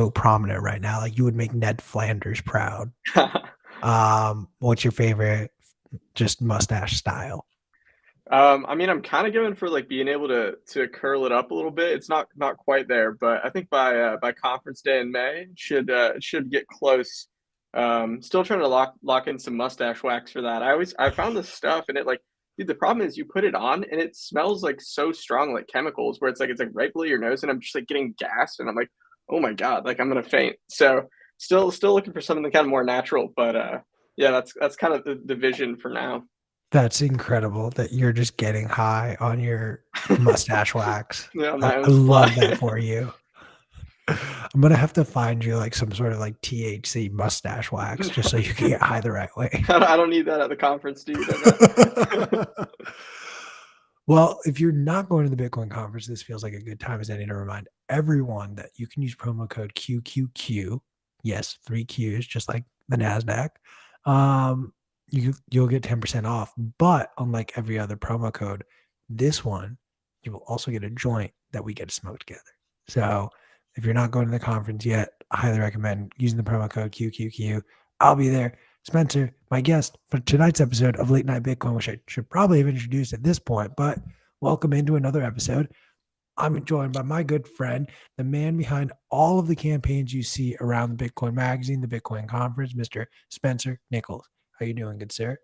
so prominent right now. Like you would make Ned Flanders proud. What's your favorite just mustache style? I mean, I'm kind of going for like being able to curl it up a little bit. It's not quite there, but I think by conference day in May should get close. Still trying to lock in some mustache wax for that. I found this stuff and it like, dude, the problem is you put it on and it smells like so strong, like chemicals, where it's like right below your nose, and I'm just like getting gassed, and I'm like, oh my God, like I'm gonna faint. So still looking for something kind of more natural, but yeah, that's kind of the vision for now. That's incredible that you're just getting high on your mustache wax. Yeah, I, my own I love that supply. for you. I'm gonna have to find you like some sort of like THC mustache wax just so you can get high the right way. I don't need that at the conference, dude. I got. Well, if you're not going to the Bitcoin conference, this feels like a good time as any to remind everyone that you can use promo code QQQ. Yes, three Qs, just like the NASDAQ. Um, you'll get 10% off. But unlike every other promo code, this one, you will also get a joint that we get to smoke together. So if you're not going to the conference yet, I highly recommend using the promo code QQQ. I'll be there. Spencer, my guest for tonight's episode of Late Night Bitcoin, which I should probably have introduced at this point, but welcome into another episode. I'm joined by my good friend, the man behind all of the campaigns you see around the Bitcoin magazine, the Bitcoin conference, Mr. Spencer Nichols. How you doing, good sir?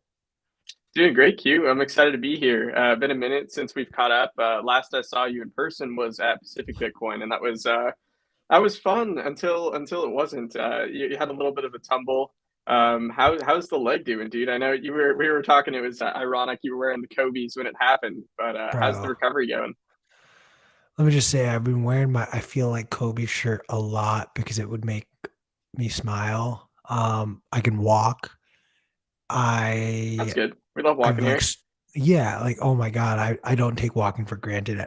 Doing great, Q. I'm excited to be here. Been a minute since we've caught up. Last I saw you in person was at Pacific Bitcoin, and that was fun until it wasn't. You had a little bit of a tumble. How's the leg doing, dude? I know we were talking. It was ironic you were wearing the Kobe's when it happened, but how's the Bro, recovery going? let me just say I've been wearing my I feel like Kobe shirt a lot because it would make me smile. I can walk. That's I good. We love I've walking like here. yeah, like oh my god, I don't take walking for granted.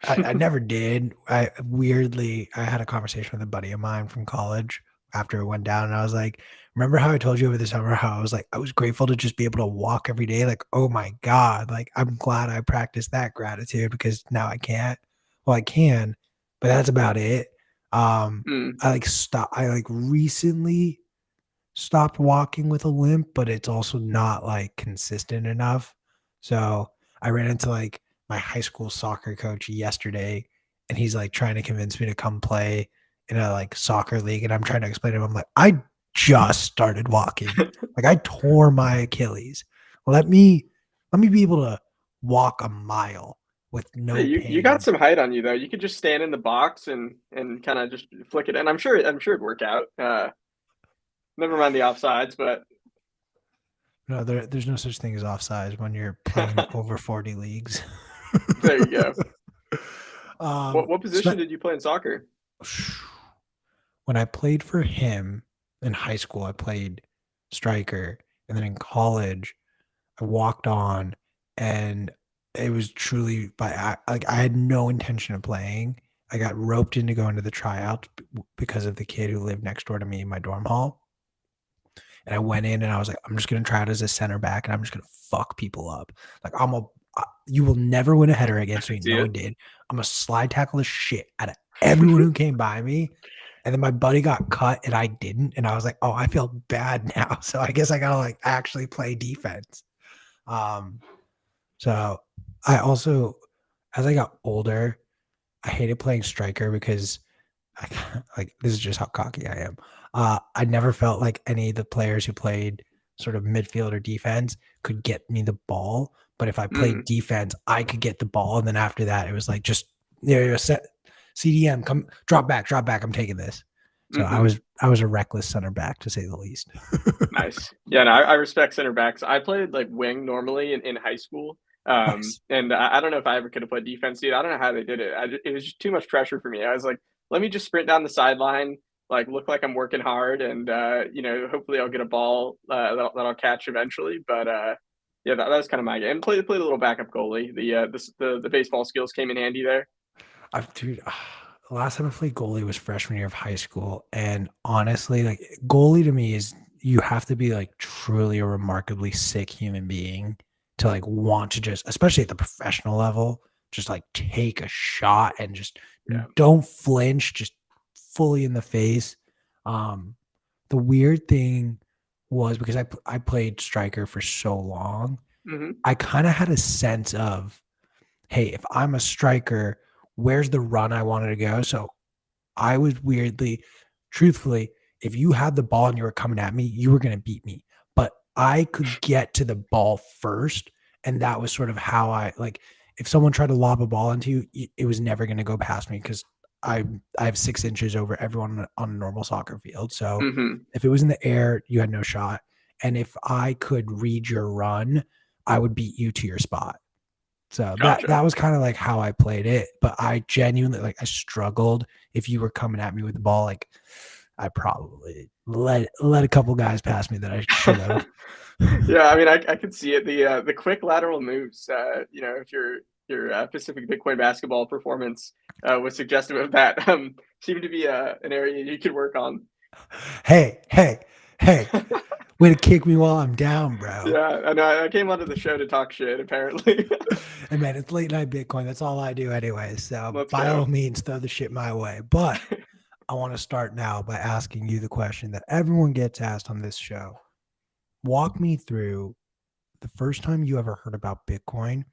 I never did. I weirdly I had a conversation with a buddy of mine from college after it went down, and I was like, "Remember how I told you over the summer how I was like I was grateful to just be able to walk every day? Like, oh my god, like I'm glad I practiced that gratitude because now I can't. Well, I can, but that's about it. Hmm. I like recently stopped walking with a limp, but it's also not like consistent enough. So I ran into like my high school soccer coach yesterday, and he's like trying to convince me to come play in a like soccer league. And I'm trying to explain to him, I'm like, I just started walking. Like I tore my Achilles. Let me let me be able to walk a mile with Hey, no you got pain. some height on you though. You could just stand in the box and kind of just flick it. And I'm sure it'd work out. Never mind the offsides, but No, there's no such thing as offsides when you're playing over 40 leagues. there you go. What um, what position Spe- did you play in soccer? when I played for him in high school, I played striker, and then in college, I walked on, and it was truly like I had no intention of playing. I got roped into going to the tryout because of the kid who lived next door to me in my dorm hall. And I went in and I was like, I'm just gonna try it as a center back, and I'm just gonna fuck people up. Like you will never win a header I against could me. see No one it. did. I'm gonna slide tackle the shit out of everyone who came by me. And then my buddy got cut and I didn't. And I was like, oh, I feel bad now. So I guess I gotta like actually play defense. Um, so I also, as I got older, I hated playing striker because I like this is just how cocky I am. I never felt like any of the players who played sort of midfield or defense could get me the ball. But if I played Mm, defense, I could get the ball. And then after that, it was like just set CDM, come drop back. I'm taking this. So hmm. I was a reckless center back to say the least. Nice. Yeah, no, I respect center backs. I played like wing normally in high school. Nice. And I don't know if I ever could have played defense, dude. I don't know how they did it. It was just too much pressure for me. I was like, let me just sprint down the sideline, like look like I'm working hard, and hopefully I'll get a ball that I'll catch eventually. But yeah, that was kind of my game. Played a little backup goalie. The baseball skills came in handy there. Dude, the last time I played goalie was freshman year of high school, and honestly, like goalie to me is you have to be like truly a remarkably sick human being to like want to just, especially at the professional level, just like take a shot and just Yeah. don't flinch, just fully in the face. The weird thing was because I played striker for so long, Hmm. I kind of had a sense of, hey, if I'm a striker, where's the run I wanted to go? So I was weirdly, truthfully, if you had the ball and you were coming at me, you were going to beat me. But I could get to the ball first. And that was sort of how I like, if someone tried to lob a ball into you, it was never going to go past me because I have 6 inches over everyone on a normal soccer field. So Hmm. if it was in the air, you had no shot. And if I could read your run, I would beat you to your spot. So that Gotcha. was kind of like how I played it, but I genuinely like I struggled. If you were coming at me with the ball, like I probably let a couple guys pass me that I should have. Yeah, I mean, I could see it. The quick lateral moves. If your Pacific Bitcoin basketball performance was suggestive of that, seemed to be an area you could work on. Hey, hey, hey! Way to kick me while I'm down, bro. Yeah, I know. I came onto the show to talk shit. Apparently, And man, it's late night Bitcoin. That's all I do anyway. So let's by go. all means, throw the shit my way. But I want to start now by asking you the question that everyone gets asked on this show. Walk me through the first time you ever heard about Bitcoin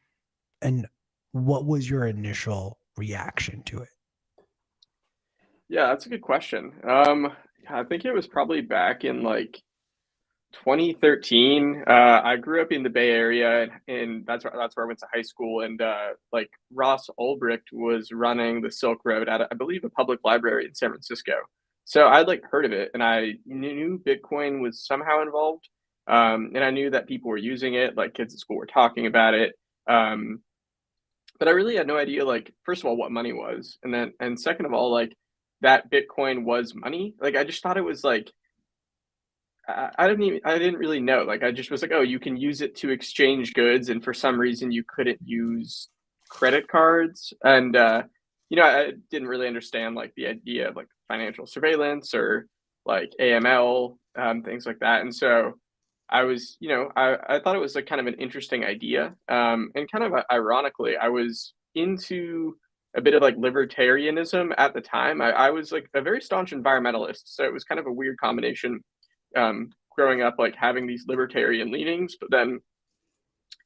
and what was your initial reaction to it? Yeah, that's a good question. I think it was probably back in like 2013. I grew up in the Bay Area, and that's where I went to high school. And like Ross Ulbricht was running the Silk Road at, I believe, a public library in San Francisco. So I'd like heard of it, and I knew Bitcoin was somehow involved. And I knew that people were using it, like kids at school were talking about it. Um, but I really had no idea, like, first of all, what money was, and second of all, like that Bitcoin was money. Like I just thought it was like I didn't really know. Like I just was like, oh, you can use it to exchange goods, and for some reason you couldn't use credit cards. And I didn't really understand like the idea of like financial surveillance or like AML, things like that. And so I was, I thought it was like kind of an interesting idea. And kind of ironically, I was into a bit of like libertarianism at the time. I was like a very staunch environmentalist, so it was kind of a weird combination, growing up, like having these libertarian leanings, but then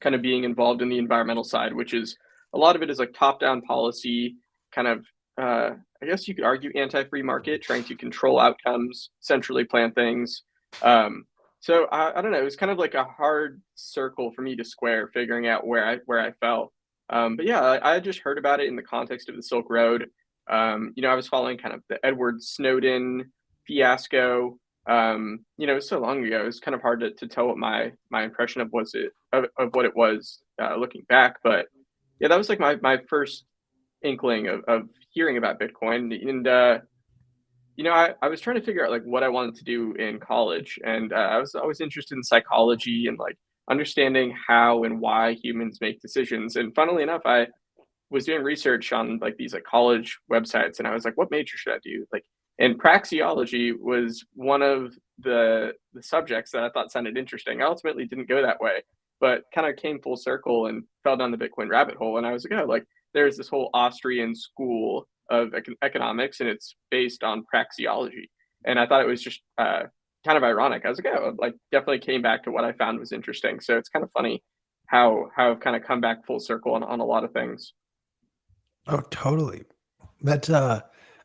kind of being involved in the environmental side, which is a lot of it is like top down policy, kind of, I guess you could argue anti free market, trying to control outcomes, centrally plan things. So I don't know. It was kind of like a hard circle for me to square, figuring out where I fell. But yeah, I just heard about it in the context of the Silk Road. I was following kind of the Edward Snowden fiasco. So long ago, it's kind of hard to tell what my impression of what it was, looking back. But yeah, that was like my first inkling of hearing about Bitcoin. And I was trying to figure out like what I wanted to do in college, and I was always interested in psychology and like understanding how and why humans make decisions. And funnily enough, I was doing research on like these like college websites, and I was like, what major should I do? Like, and praxeology was one of the subjects that I thought sounded interesting. I ultimately didn't go that way, but kind of came full circle and fell down the Bitcoin rabbit hole. And I was like, oh, like there's this whole Austrian school of economics, and it's based on praxeology. And I thought it was just kind of ironic. I was like, oh, like definitely came back to what I found was interesting. So it's kind of funny how I've kind of come back full circle on a lot of things. Oh, totally. That's I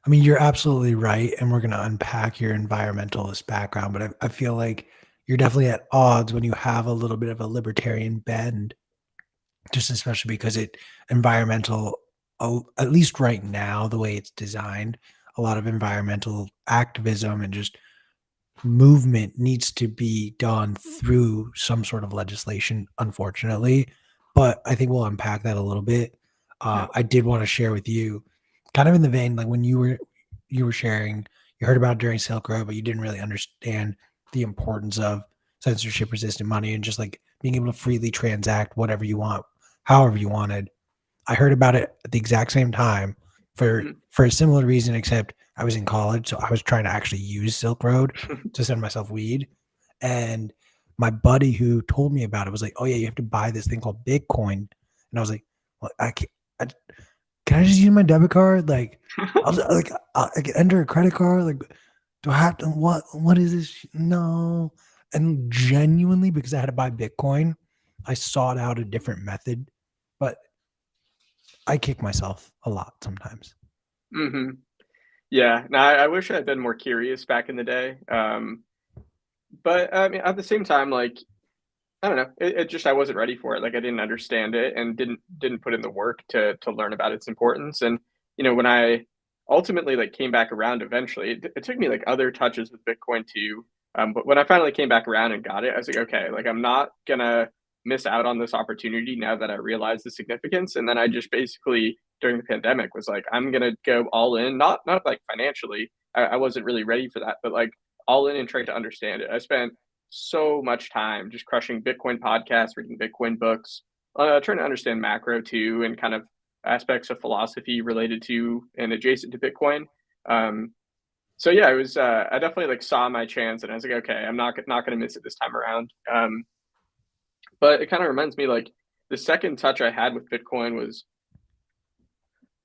mean, you're absolutely right, and we're gonna unpack your environmentalist background, but I feel like you're definitely at odds when you have a little bit of a libertarian bend, just especially because it environmental at least right now, the way it's designed, a lot of environmental activism and just movement needs to be done through some sort of legislation, unfortunately. But I think we'll unpack that a little bit. Yeah. I did want to share with you, kind of in the vein like when you were sharing, you heard about it during Silk Road, but you didn't really understand the importance of censorship resistant money and just like being able to freely transact whatever you want, however you wanted. I heard about it at the exact same time Mhm. for a similar reason, except I was in college, so I was trying to actually use Silk Road to send myself weed. And my buddy who told me about it was like, "Oh yeah, you have to buy this thing called Bitcoin." And I was like, "Well, I can't. can I just use my debit card? Like, I can enter a credit card. Like, do I have to, what is this? No. And genuinely, because I had to buy Bitcoin, I sought out a different method, but I kick myself a lot sometimes. Hmm. Yeah, no, I wish I had been more curious back in the day. But I mean, at the same time, like I don't know, it just I wasn't ready for it. Like I didn't understand it and didn't put in the work to learn about its importance. And when I ultimately like came back around, eventually, it took me like other touches with Bitcoin too. But when I finally came back around and got it, I was like, okay, like I'm not gonna miss out on this opportunity now that I realize the significance. And then I just basically during the pandemic was like, I'm gonna go all in, not like financially. I wasn't really ready for that, but like all in and trying to understand it. I spent so much time just crushing Bitcoin podcasts, reading Bitcoin books, trying to understand macro too, and kind of aspects of philosophy related to and adjacent to Bitcoin. Um, so yeah, it was. I definitely like saw my chance, and I was like, okay, I'm not going to miss it this time around. But it kind of reminds me like the second touch I had with Bitcoin was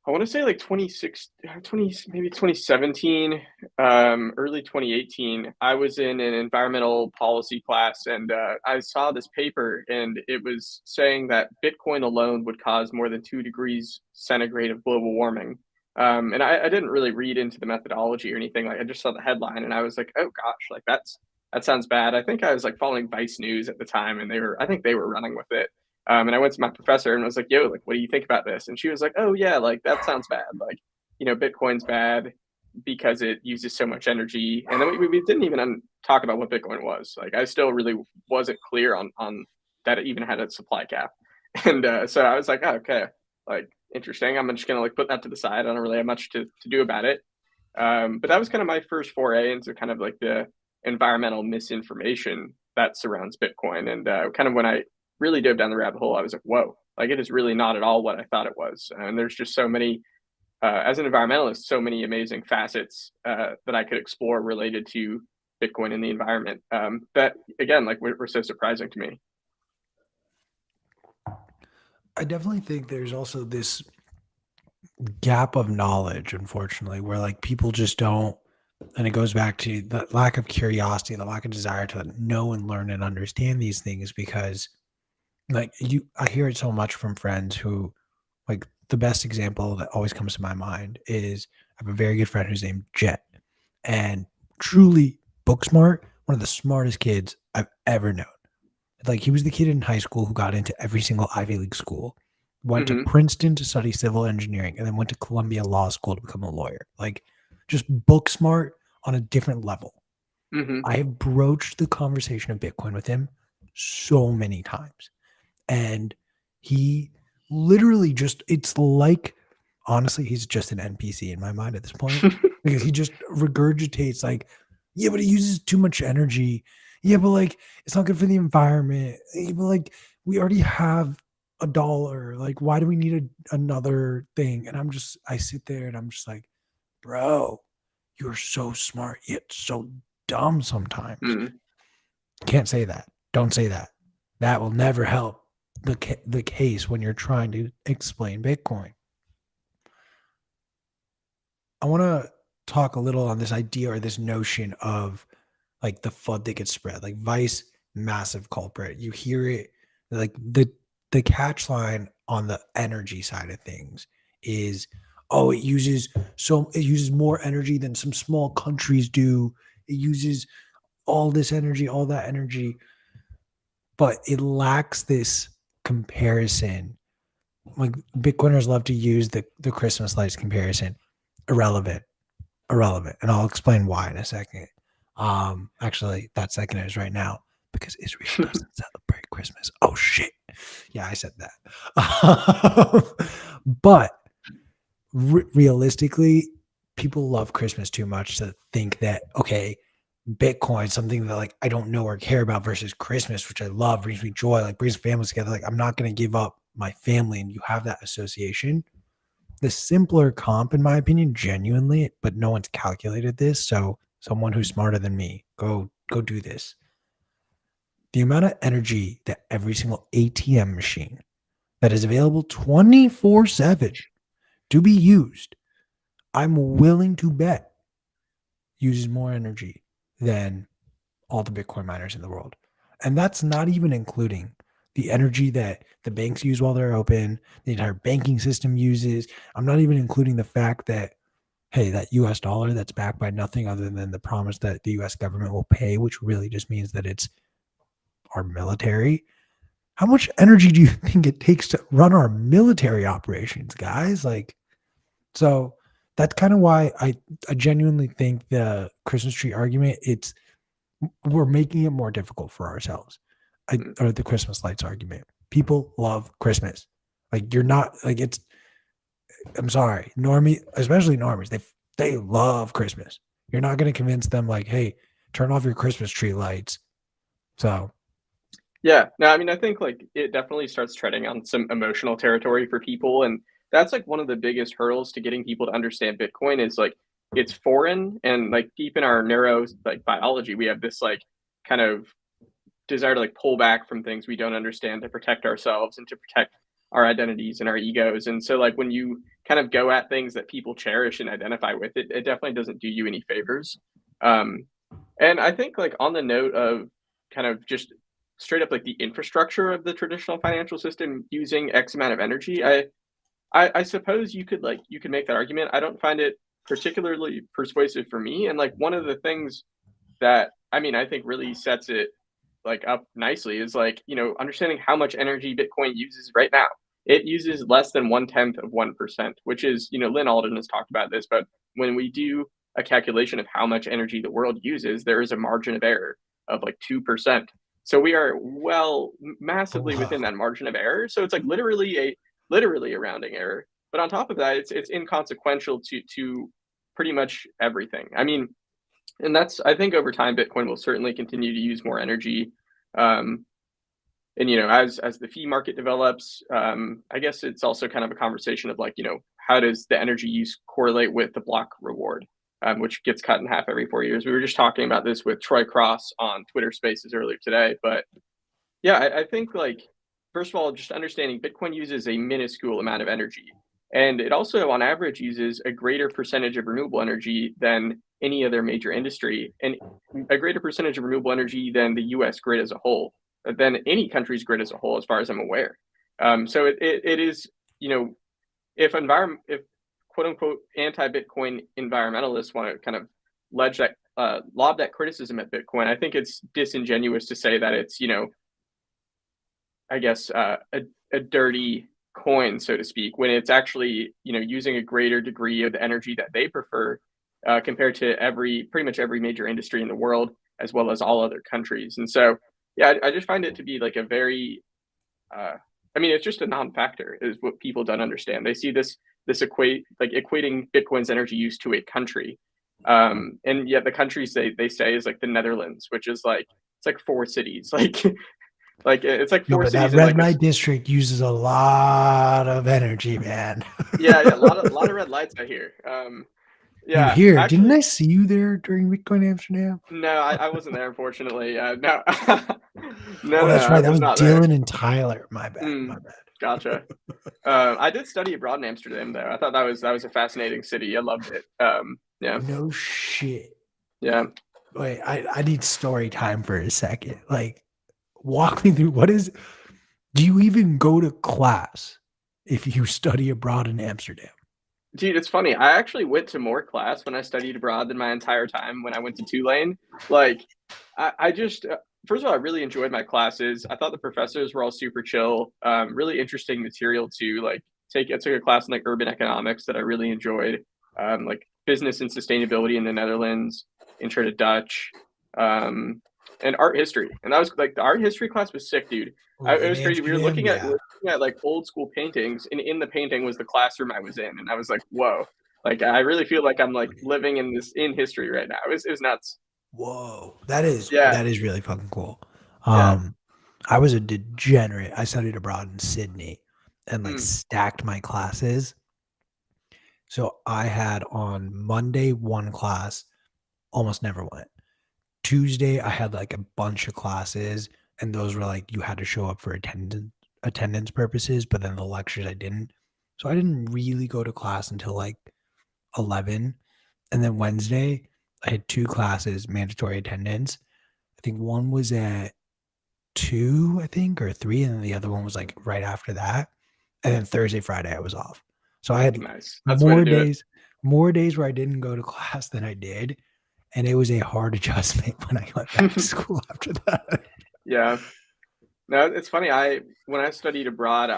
I want to say like 26, 20, maybe 2017, early 2018. I was in an environmental policy class and I saw this paper and it was saying that Bitcoin alone would cause more than 2 degrees centigrade of global warming. And I didn't really read into the methodology or anything. Like I just saw the headline and I was like, oh gosh, like that sounds bad. I think I was like following Vice News at the time and I think they were running with it. And I went to my professor and was like, yo, like, what do you think about this? And she was like, oh, yeah, like, that sounds bad. Like, Bitcoin's bad because it uses so much energy. And then we didn't even talk about what Bitcoin was. Like, I still really wasn't clear on that it even had a supply cap. And so I was like, oh, okay, like, interesting. I'm just going to like put that to the side. I don't really have much to do about it. But that was kind of my first foray into kind of like the environmental misinformation that surrounds Bitcoin. And kind of when I really dove down the rabbit hole, I was like, whoa, like it is really not at all what I thought it was. And there's just so many, as an environmentalist, so many amazing facets that I could explore related to Bitcoin and the environment that, again, like were so surprising to me. I definitely think there's also this gap of knowledge, unfortunately, where like people just don't, and it goes back to the lack of curiosity, the lack of desire to know and learn and understand these things because like I hear it so much from friends who like the best example that always comes to my mind is I have a very good friend who's named Jet and truly book smart, one of the smartest kids I've ever known. Like he was the kid in high school who got into every single Ivy League school, went to Hmm. Princeton to study civil engineering, and then went to Columbia Law School to become a lawyer. Like just book smart on a different level. Hmm. I have broached the conversation of Bitcoin with him so many times. And he literally just, it's like, honestly, he's just an NPC in my mind at this point because he just regurgitates, like, yeah, but it uses too much energy. Yeah, but like, it's not good for the environment. Yeah, but like, we already have a dollar. Like, why do we need another thing? And I sit there and I'm just like, bro, you're so smart, yet so dumb sometimes. Hmm. Can't say that. Don't say that. That will never help the case when you're trying to explain Bitcoin. I want to talk a little on this idea or this notion of like the FUD that gets spread. Like Vice, massive culprit. You hear it like the catch line on the energy side of things is oh, it uses more energy than some small countries do. It uses all this energy, all that energy, but it lacks this comparison. Like Bitcoiners love to use the Christmas lights comparison. Irrelevant, irrelevant, and I'll explain why in a second. Actually, that second is right now because Israel doesn't celebrate Christmas. Oh shit! Yeah, I said that. But realistically, people love Christmas too much to think that okay, Bitcoin, something that like I don't know or care about versus Christmas, which I love, brings me joy, like brings families together. Like I'm not gonna give up my family, and you have that association. The simpler comp, in my opinion, genuinely, but no one's calculated this. So someone who's smarter than me, go do this. The amount of energy that every single ATM machine that is available 24/7 to be used, I'm willing to bet uses more energy than all the Bitcoin miners in the world. And that's not even including the energy that the banks use while they're open, the entire banking system uses. I'm not even including the fact that, hey, that US dollar that's backed by nothing other than the promise that the US government will pay, which really just means that it's our military. How much energy do you think it takes to run our military operations, guys? Like, so that's kind of why I genuinely think the Christmas tree argument, we're making it more difficult for ourselves. Or the Christmas lights argument. People love Christmas. Like, you're not like it's. I'm sorry, normie, especially normies. They love Christmas. You're not going to convince them like, hey, turn off your Christmas tree lights. So Yeah, no, I mean, I think like it definitely starts treading on some emotional territory for people, and that's like one of the biggest hurdles to getting people to understand Bitcoin is like it's foreign and like deep in our neuro like biology, we have this like kind of desire to like pull back from things we don't understand to protect ourselves and to protect our identities and our egos. And so like when you kind of go at things that people cherish and identify with, it definitely doesn't do you any favors. Um, and I think like on the note of kind of just straight up like the infrastructure of the traditional financial system using X amount of energy, I suppose you could make that argument. I don't find it particularly persuasive for me. And like one of the things that I mean I think really sets it like up nicely is like, you know, understanding how much energy Bitcoin uses right now. It uses less than 1/10 of 1%, which is, you know, Lynn Alden has talked about this, but when we do a calculation of how much energy the world uses, there is a margin of error of like 2%. So we are well massively within whoa. that margin of error. So it's like literally a rounding error. But on top of that, it's inconsequential to pretty much everything. I mean, and that's I think over time Bitcoin will certainly continue to use more energy. Um, and you know, as the fee market develops, I guess it's also kind of a conversation of like, you know, how does the energy use correlate with the block reward, which gets cut in half every 4 years. We were just talking about this with Troy Cross on Twitter Spaces earlier today, but yeah, I think like first of all, just understanding Bitcoin uses a minuscule amount of energy, and it also, on average, uses a greater percentage of renewable energy than any other major industry, and a greater percentage of renewable energy than the U.S. grid as a whole, than any country's grid as a whole, as far as I'm aware. So it is, you know, if quote unquote anti Bitcoin environmentalists want to kind of ledge that lob that criticism at Bitcoin, I think it's disingenuous to say that it's, you know, I guess, a dirty coin, so to speak, when it's actually, you know, using a greater degree of the energy that they prefer compared to pretty much every major industry in the world, as well as all other countries. And so, yeah, I just find it to be like a very, I mean, it's just a non-factor is what people don't understand. They see this equating Bitcoin's energy use to a country. And yet the countries they say is like the Netherlands, which is like, it's like 4 cities, like it's like Yo, four but that cities in red like a light district uses a lot of energy, man. yeah, a lot of red lights I hear. You Yeah, hear? Didn't actually, I see you there during Bitcoin Amsterdam? no, I wasn't there unfortunately. No, Oh, no, that's I right. That was was not there. Dylan and Tyler. My bad. My Mm, bad. gotcha. I did study abroad in Amsterdam though. I thought that was a fascinating city. I loved it. Yeah, No shit. yeah. Wait, I need story time for a second. Like, walk me through do you even go to class if you study abroad in Amsterdam? Dude, it's funny. I actually went to more class when I studied abroad than my entire time when I went to Tulane. Like, I just, first of all, I really enjoyed my classes. I thought the professors were all super chill, really interesting material to like take. I took a class in like urban economics that I really enjoyed, like business and sustainability in the Netherlands, intro to Dutch, um, and art history. And that was like the art history class was sick, dude. Oh, It in was crazy. Amsterdam? We Yeah. were looking at like old school paintings, and in the painting was the classroom I was in, and I was like, whoa. Like I really feel like I'm like living in history right now. It was nuts. Whoa. That is really fucking cool. Yeah. Um, I was a degenerate. I studied abroad in Sydney and like Mm. stacked my classes. So I had on Monday one class, almost never went. Tuesday, I had like a bunch of classes, and those were like you had to show up for attendance purposes, but then the lectures I didn't. So I didn't really go to class until like 11. And then Wednesday, I had 2 classes, mandatory attendance. I think one was at 2, I think, or 3, and then the other one was like right after that. And then Thursday, Friday, I was off. So I had Nice. That's the way to more do it. days where I didn't go to class than I did. And it was a hard adjustment when I went back to school after that. Yeah. No, it's funny. When I studied abroad,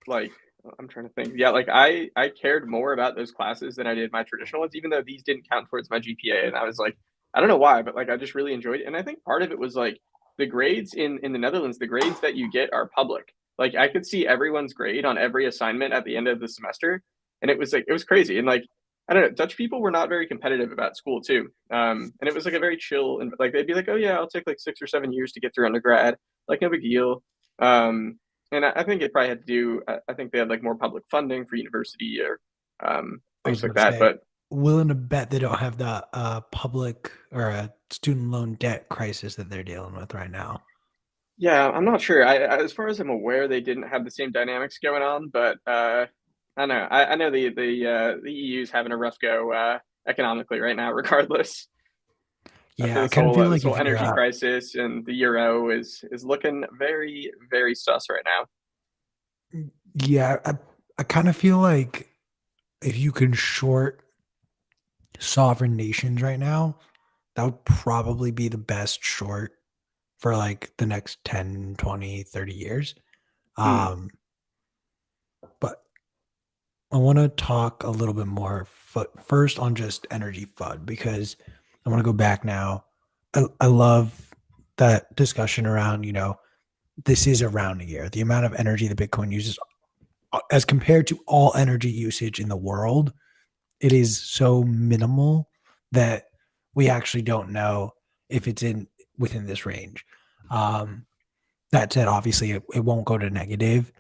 like I'm trying to think. Yeah, like I cared more about those classes than I did my traditional ones, even though these didn't count towards my GPA. And I was like, I don't know why, but like I just really enjoyed it. And I think part of it was like the grades in the Netherlands, the grades that you get are public. Like I could see everyone's grade on every assignment at the end of the semester, and it was like it was crazy. And like I don't know, Dutch people were not very competitive about school too. And it was like a very chill and like they'd be like, oh yeah, I'll take like 6 or 7 years to get through undergrad, like no big deal. And I think it probably had to do. I think they had like more public funding for university or I was things like going to that. say, But willing to bet they don't have the public or a student loan debt crisis that they're dealing with right now. yeah, I'm not sure. As far as I'm aware, they didn't have the same dynamics going on. But I don't know. I know the EU's having a rough go economically right now, regardless. After Yeah, I kind of feel this like whole if you're energy crisis and the euro is looking very very sus right now. yeah, I kind of feel like if you can short sovereign nations right now, that would probably be the best short for like the next 10, 20, 30 years. Mm, Um, but I want to talk a little bit more first on just energy FUD because I want to go back now. I love that discussion around, this is around a year. The amount of energy that Bitcoin uses as compared to all energy usage in the world, it is so minimal that we actually don't know if it's in within this range. Um, that said, obviously, it won't go to negative,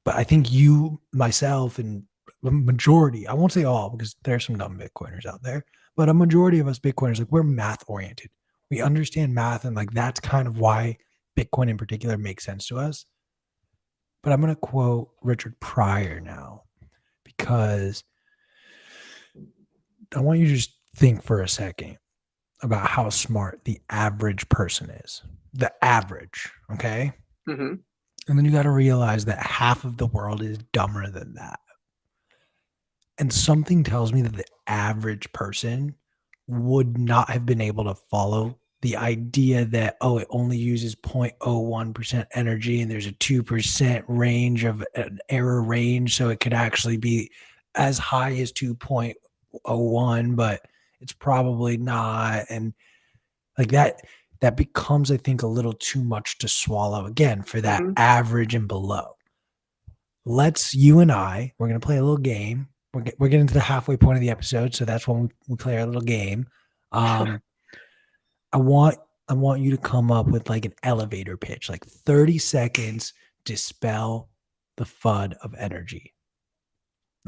but I think you, myself, and the majority, I won't say all because there's some dumb Bitcoiners out there, but a majority of us Bitcoiners, like we're math oriented. We understand math, and like that's kind of why Bitcoin in particular makes sense to us. But I'm going to quote Richard Pryor now because I want you to just think for a second about how smart the average person is. The average, okay? hmm And then you got to realize that half of the world is dumber than that. And something tells me that the average person would not have been able to follow the idea that, oh, it only uses 0.01% energy and there's a 2% range of an error range. So it could actually be as high as 2.01, but it's probably not. And like that becomes, I think, a little too much to swallow again for that hmm average and below. You and we're going to play a little game. We're getting to the halfway point of the episode. So that's when we play our little game. Um, I want, I want you to come up with like an elevator pitch, like 30 seconds, dispel the FUD of energy.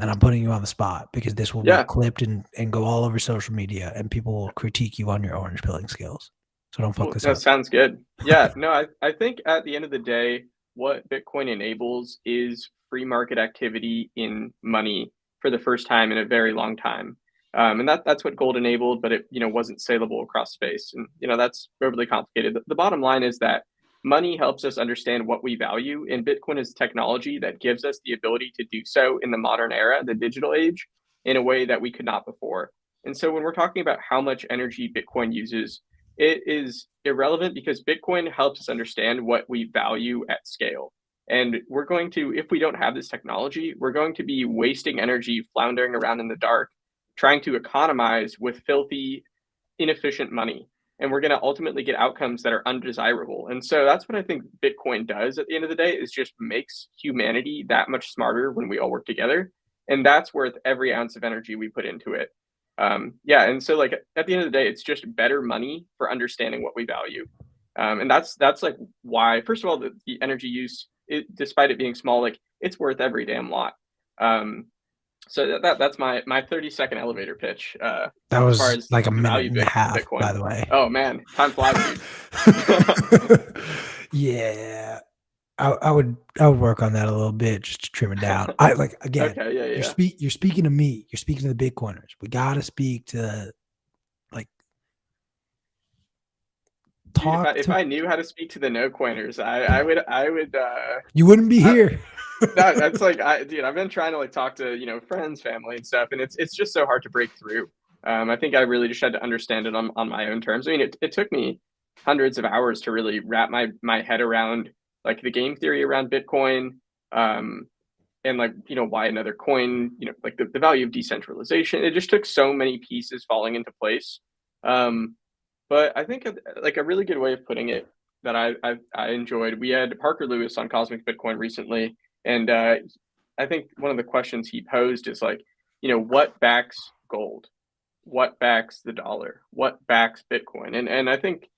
And I'm putting you on the spot because this will be Yeah. clipped and go all over social media and people will critique you on your orange pilling skills. So don't fuck Cool. this No, up. sounds good. Yeah, no, I think at the end of the day, what Bitcoin enables is free market activity in money for the first time in a very long time. And that's what gold enabled, but it wasn't saleable across space. And that's overly complicated. The bottom line is that money helps us understand what we value, and Bitcoin is technology that gives us the ability to do so in the modern era, the digital age, in a way that we could not before. And so when we're talking about how much energy Bitcoin uses, it is irrelevant because Bitcoin helps us understand what we value at scale. And we're going to, if we don't have this technology, we're going to be wasting energy floundering around in the dark, trying to economize with filthy, inefficient money. And we're going to ultimately get outcomes that are undesirable. And so that's what I think Bitcoin does at the end of the day is just makes humanity that much smarter when we all work together. And that's worth every ounce of energy we put into it. Yeah, and so like at the end of the day, it's just better money for understanding what we value, and that's like why first of all the energy use, despite it being small, like it's worth every damn lot. Um, so that's my 30-second elevator pitch That as far was as like a the minute value and a of half, by Bitcoin. the way. Oh man, time flies, dude. Yeah. I would work on that a little bit just to trim it down. I like again. Okay, yeah, yeah. You're speaking to me. You're speaking to the Bitcoiners. We got to speak to like Dude, talk if to. I knew how to speak to the no coiners, I would You wouldn't be I, here. no, that's like dude, I've been trying to like talk to, friends, family and stuff, and it's just so hard to break through. I think I really just had to understand it on my own terms. I mean, it took me hundreds of hours to really wrap my head around like the game theory around Bitcoin, um, and like, why another coin, like the value of decentralization. It just took so many pieces falling into place. Um, but I think like a really good way of putting it that I enjoyed. We had Parker Lewis on Cosmic Bitcoin recently, and I think one of the questions he posed is like, what backs gold? What backs the dollar? What backs Bitcoin? And I think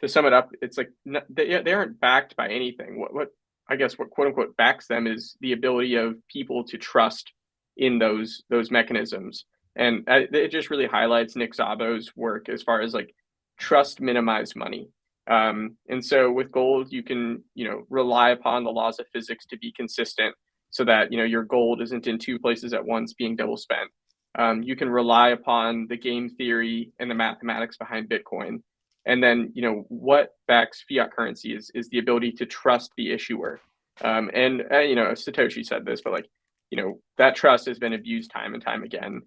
to sum it up, it's like they aren't backed by anything. What I guess what quote unquote backs them is the ability of people to trust in those mechanisms. And it just really highlights Nick Szabo's work as far as like trust minimize money. And so with gold, you can rely upon the laws of physics to be consistent, so that your gold isn't in two places at once being double spent. You can rely upon the game theory and the mathematics behind Bitcoin. And then, what backs fiat currency is the ability to trust the issuer. And Satoshi said this, but like, that trust has been abused time and time again.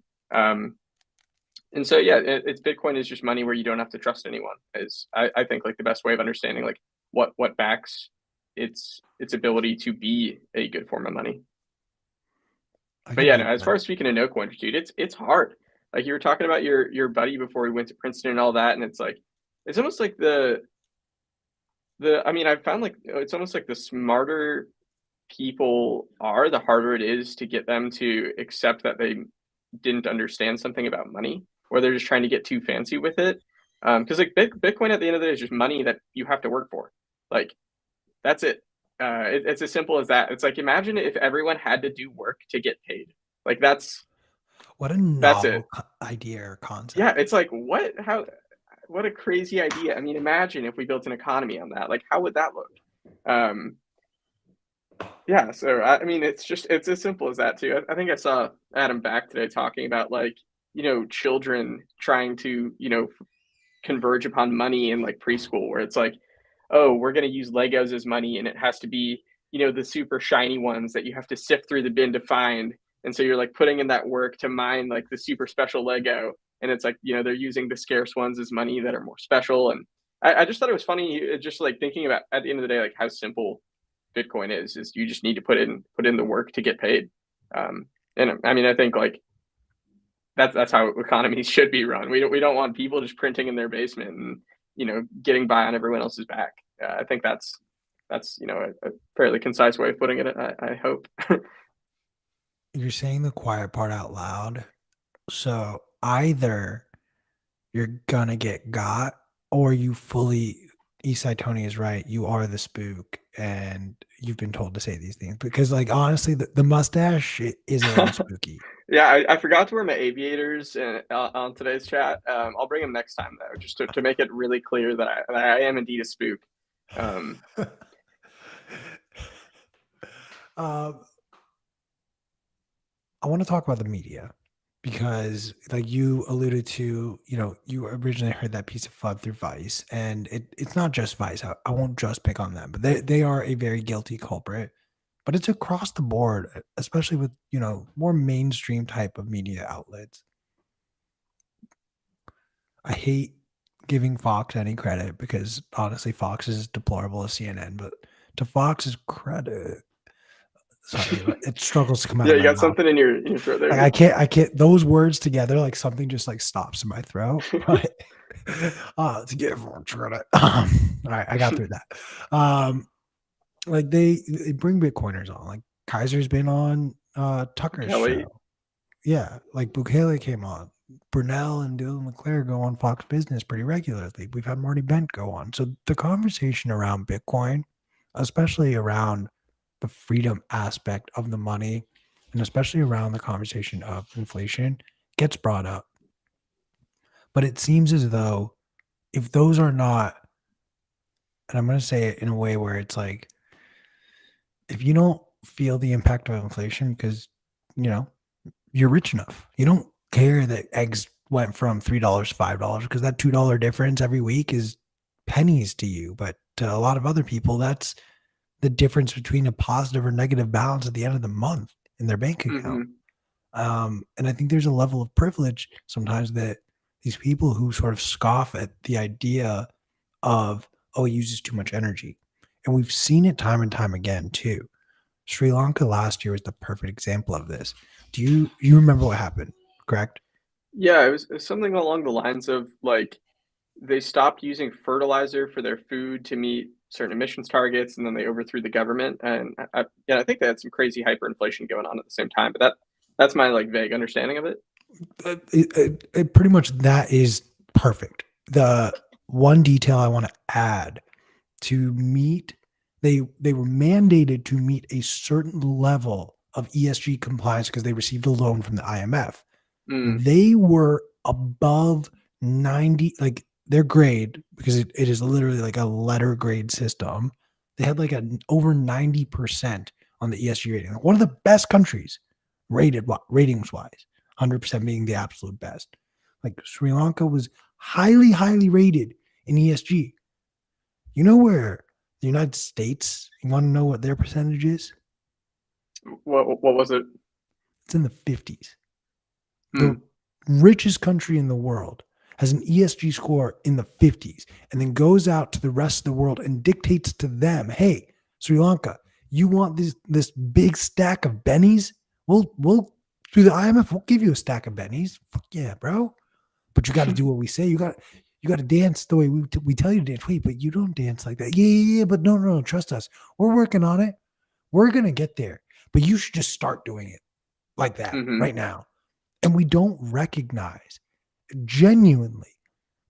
And so, yeah, it's Bitcoin is just money where you don't have to trust anyone. Is I think like the best way of understanding like what backs its ability to be a good form of money. I But can yeah, no, dig as that. far as speaking of no coiners, dude, it's hard. Like you were talking about your buddy before he went to Princeton and all that, and it's like it's almost like the I mean, I found like it's almost like the smarter people are, the harder it is to get them to accept that they didn't understand something about money, or they're just trying to get too fancy with it. Because like Bitcoin at the end of the day is just money that you have to work for. Like that's it. It's as simple as that. It's like imagine if everyone had to do work to get paid. Like What a that's it. novel idea or Yeah, concept. it's like what a crazy idea. I mean, imagine if we built an economy on that. Like how would that look? Um, yeah, so I mean, it's as simple as that too. I think I saw Adam Back today talking about like children trying to converge upon money in like preschool, where it's like, oh, we're going to use Legos as money, and it has to be the super shiny ones that you have to sift through the bin to find. And so you're like putting in that work to mine like the super special Lego, and it's like they're using the scarce ones as money that are more special. And I just thought it was funny, just like thinking about at the end of the day like how simple Bitcoin is you just need to put in the work to get paid. And I mean, I think like that's how economies should be run. We don't want people just printing in their basement and getting by on everyone else's back. I think that's a fairly concise way of putting it. I hope. You're saying the quiet part out loud. So either you're gonna get got, or you fully. Eastside Tony is right. You are the spook, and you've been told to say these things because, like, honestly, the mustache is a little spooky. Yeah, I forgot to wear my aviators on today's chat. I'll bring them next time though, just to make it really clear that I am indeed a spook. Um, um, I want to talk about the media because, like you alluded to, you originally heard that piece of FUD through Vice, and it's not just Vice. I won't just pick on them, but they are a very guilty culprit. But it's across the board, especially with more mainstream type of media outlets. I hate giving Fox any credit because honestly, Fox is as deplorable as CNN. But to Fox's credit, sorry, it struggles to come out yeah, of you my got mouth. something in your throat there, Like dude. I can't. Those words together, like something just like stops in my throat. But to give more credit, all right, I got through that. Like they bring Bitcoiners on. Like Kaiser's been on Tucker's show. Kelly. Yeah, like Bukele came on. Brunel and Dylan LeClaire go on Fox Business pretty regularly. We've had Marty Bent go on. So the conversation around Bitcoin, especially around the freedom aspect of the money, and especially around the conversation of inflation, gets brought up. But it seems as though if those are not, and I'm going to say it in a way where it's like, if you don't feel the impact of inflation because, you know, you're rich enough, you don't care that eggs went from $3 to $5 because that $2 difference every week is pennies to you. But to a lot of other people, that's the difference between a positive or negative balance at the end of the month in their bank account. Hmm. And I think there's a level of privilege sometimes that these people who sort of scoff at the idea of, oh, it uses too much energy. And we've seen it time and time again too. Sri Lanka last year was the perfect example of this. Do you remember what happened? Correct? Yeah, it was something along the lines of like they stopped using fertilizer for their food to meet certain emissions targets, and then they overthrew the government. And yeah, I think they had some crazy hyperinflation going on at the same time. But that's my like vague understanding of it. Pretty much that is perfect. The one detail I want to add to meet they were mandated to meet a certain level of ESG compliance because they received a loan from the IMF. Mm, They were above 90, like their grade, because it is literally like a letter grade system. They had like an over 90% on the ESG rating. One of the best countries ratings wise, 100% being the absolute best. Like Sri Lanka was highly, highly rated in ESG. You know where the United States, you want to know what their percentage is? what was it? It's in the 50s. The Hmm. richest country in the world has an ESG score in the 50s and then goes out to the rest of the world and dictates to them, hey, Sri Lanka, you want this big stack of bennies? We'll through the IMF, we'll give you a stack of bennies. Fuck yeah, bro. But you got to do what we say. You got to dance the way we tell you to dance. Wait, but you don't dance like that. Yeah. But no, trust us. We're working on it. We're gonna get there. But you should just start doing it like that Hmm. right now. And we don't recognize, genuinely,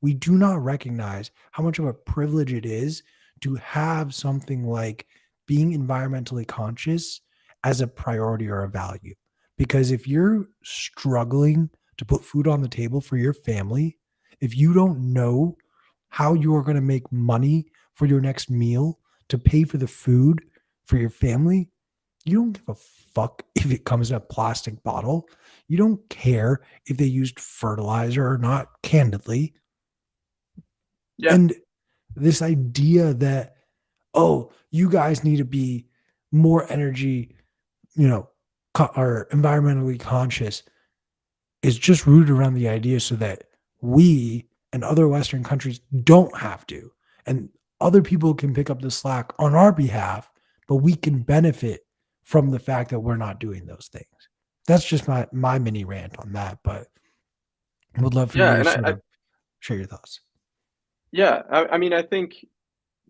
we do not recognize how much of a privilege it is to have something like being environmentally conscious as a priority or a value. Because if you're struggling to put food on the table for your family, if you don't know how you are going to make money for your next meal to pay for the food for your family, you don't give a fuck if it comes in a plastic bottle. You don't care if they used fertilizer or not, candidly. Yeah. And this idea that, oh, you guys need to be more energy, or environmentally conscious is just rooted around the idea so that we and other Western countries don't have to. And other people can pick up the slack on our behalf, but we can benefit from the fact that we're not doing those things. That's just my mini rant on that, but I would love for Yeah, you to and sort of share your thoughts. I mean, I think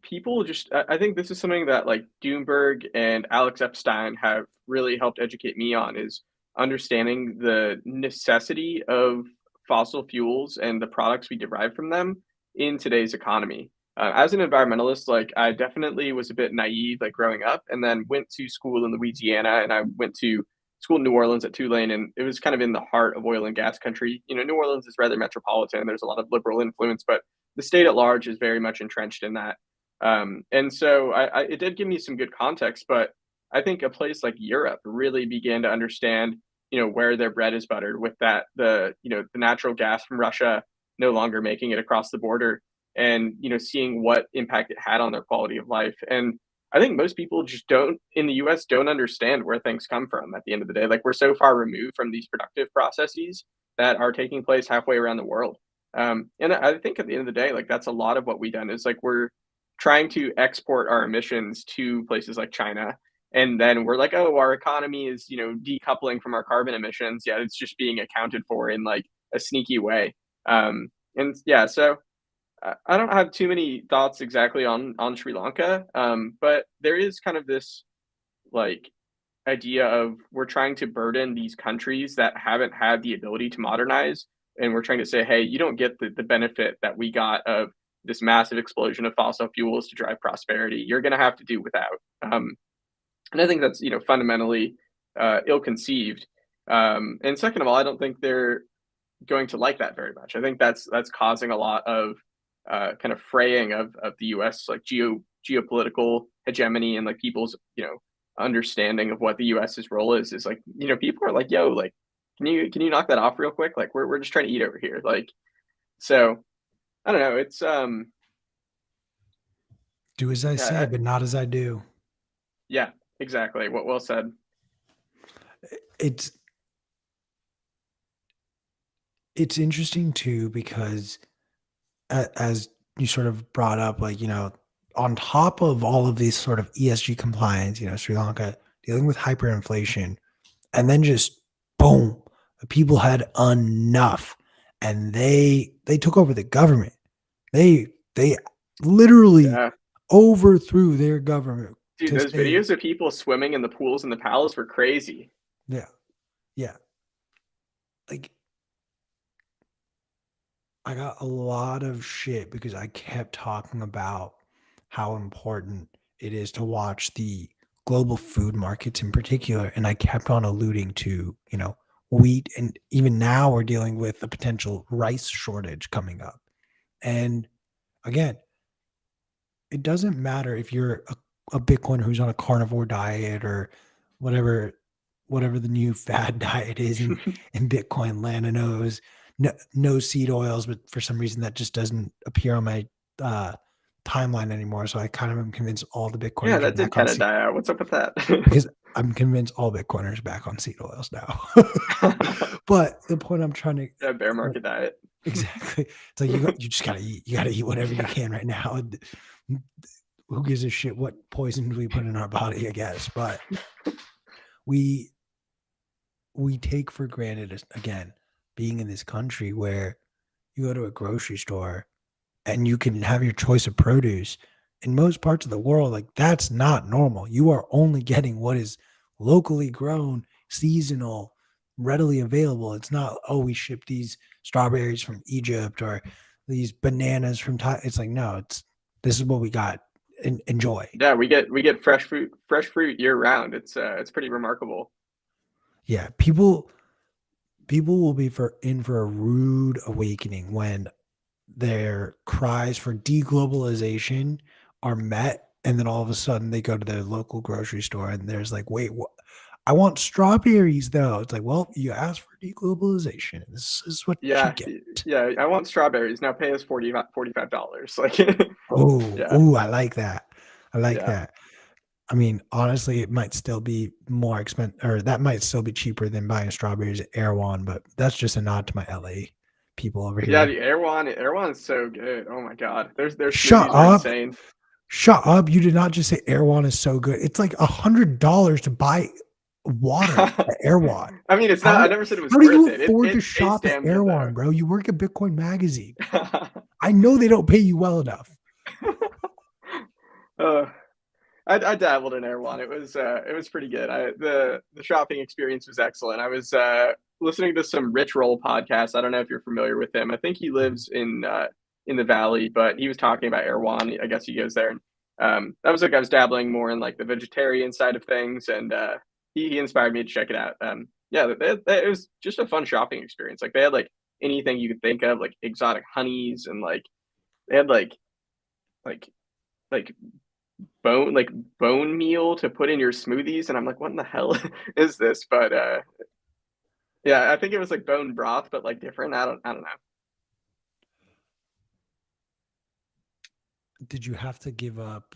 people just I think this is something that like Doomberg and Alex Epstein have really helped educate me on is understanding the necessity of fossil fuels and the products we derive from them in today's economy. As an environmentalist, like I definitely was a bit naive like growing up, and then went to school in Louisiana, and I went to school in New Orleans at Tulane, and it was kind of in the heart of oil and gas country. You know, New Orleans is rather metropolitan. There's a lot of liberal influence, but the state at large is very much entrenched in that. And so it did give me some good context, but I think a place like Europe really began to understand, where their bread is buttered with that, the natural gas from Russia no longer making it across the border and, seeing what impact it had on their quality of life. And I think most people just don't in the US don't understand where things come from at the end of the day. Like we're so far removed from these productive processes that are taking place halfway around the world. And I think at the end of the day, like that's a lot of what we done is like we're trying to export our emissions to places like China. And then we're like, oh, our economy is, decoupling from our carbon emissions. Yeah, it's just being accounted for in like a sneaky way. And yeah, so I don't have too many thoughts exactly on Sri Lanka, but there is kind of this like idea of we're trying to burden these countries that haven't had the ability to modernize, and we're trying to say, hey, you don't get the benefit that we got of this massive explosion of fossil fuels to drive prosperity. You're going to have to do without. And I think that's fundamentally ill-conceived. And second of all, I don't think they're going to like that very much. I think that's causing a lot of kind of fraying of the U.S. like geopolitical hegemony and like people's understanding of what the US's role is like, people are like, yo, like, can you knock that off real quick? Like we're just trying to eat over here. Like, so I don't know. It's Do as I yeah, say, but not as I do. yeah, exactly. What well said. It's it's interesting too because as you sort of brought up, like, on top of all of these sort of ESG compliance, Sri Lanka dealing with hyperinflation, and then just boom, the people had enough, and they took over the government. They literally Yeah. overthrew their government Dude, to those say, videos of people swimming in the pools in the palace were crazy. yeah, yeah. Like, I got a lot of shit because I kept talking about how important it is to watch the global food markets in particular. And I kept on alluding to, wheat. And even now we're dealing with a potential rice shortage coming up. And again, it doesn't matter if you're a Bitcoiner who's on a carnivore diet or whatever whatever the new fad diet is in Bitcoin land. I know it was no seed oils, but for some reason that just doesn't appear on my uh, timeline anymore. So I kind of am convinced all the Yeah, Bitcoiners are that did back on kind of seed die out. What's up with that? because I'm convinced all Bitcoiners are back on seed oils now. But the point I'm trying to Yeah, bear market diet. exactly, it's like you just gotta eat. You gotta eat whatever you Yeah. can right now. And who gives a shit what poisons we put in our body? I guess, but we we take for granted again being in this country where you go to a grocery store and you can have your choice of produce. In most parts of the world, like, that's not normal. You are only getting what is locally grown, seasonal, readily available. It's not, oh, we ship these strawberries from Egypt or these bananas from Thailand. It's like, no, this is what we got. Enjoy. Yeah, we get fresh fruit year round. It's pretty remarkable. Yeah, people will be in for a rude awakening when their cries for deglobalization are met, and then all of a sudden they go to their local grocery store and there's like, wait, what? I want strawberries though. It's like, well, you asked for deglobalization. This is what you Yeah, get. yeah. I want strawberries. Now pay us $45. Like, Oh, yeah, oh, I like that. I like yeah, that. I mean, honestly, it might still be more expensive, or that might still be cheaper than buying strawberries at Erewhon, but that's just a nod to my LA people over yeah. here. The Airwan is so good. Oh my God, their Shut smoothies are up. insane. Shut up. You did not just say Erewhon is so good. It's like $100 to buy water at Erewhon. I mean, it's not. How I do, never said it was how do you worth it. It afford to it tastes shop at damn good Erewhon, though. bro? You work at Bitcoin Magazine. I know they don't pay you well enough. uh, I dabbled in Airwan. It was pretty good. The shopping experience was excellent. I was listening to some Rich Roll podcast. I don't know if you're familiar with him. I think he Mhm. lives in the Valley, but he was talking about Airwan. I guess he goes there, and that was like I was dabbling more in like the vegetarian side of things, and he inspired me to check it out. Yeah, it was just a fun shopping experience. Like they had like anything you could think of, like exotic honeys, and like they had like like bone meal to put in your smoothies, and I'm like, what in the hell is this? But yeah, I think it was like bone broth, but like different. I don't know. Did you have to give up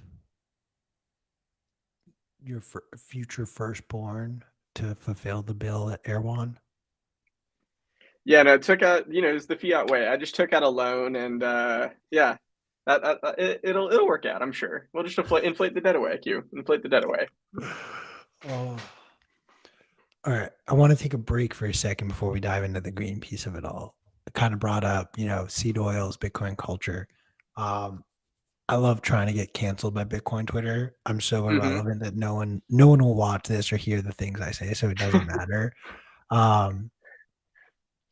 your future firstborn to fulfill the bill at Erewhon? Yeah, no, it took out, it was the fiat way. I just took out a loan, and yeah, it'll work out. I'm sure. We'll just inflate the debt away. Q inflate the debt away. Oh. All right. I want to take a break for a second before we dive into the Greenpeace of it all. I kind of brought up, seed oils, Bitcoin culture. Um, I love trying to get canceled by Bitcoin Twitter. I'm so Hmm. irrelevant that no one will watch this or hear the things I say, so it doesn't matter. Um,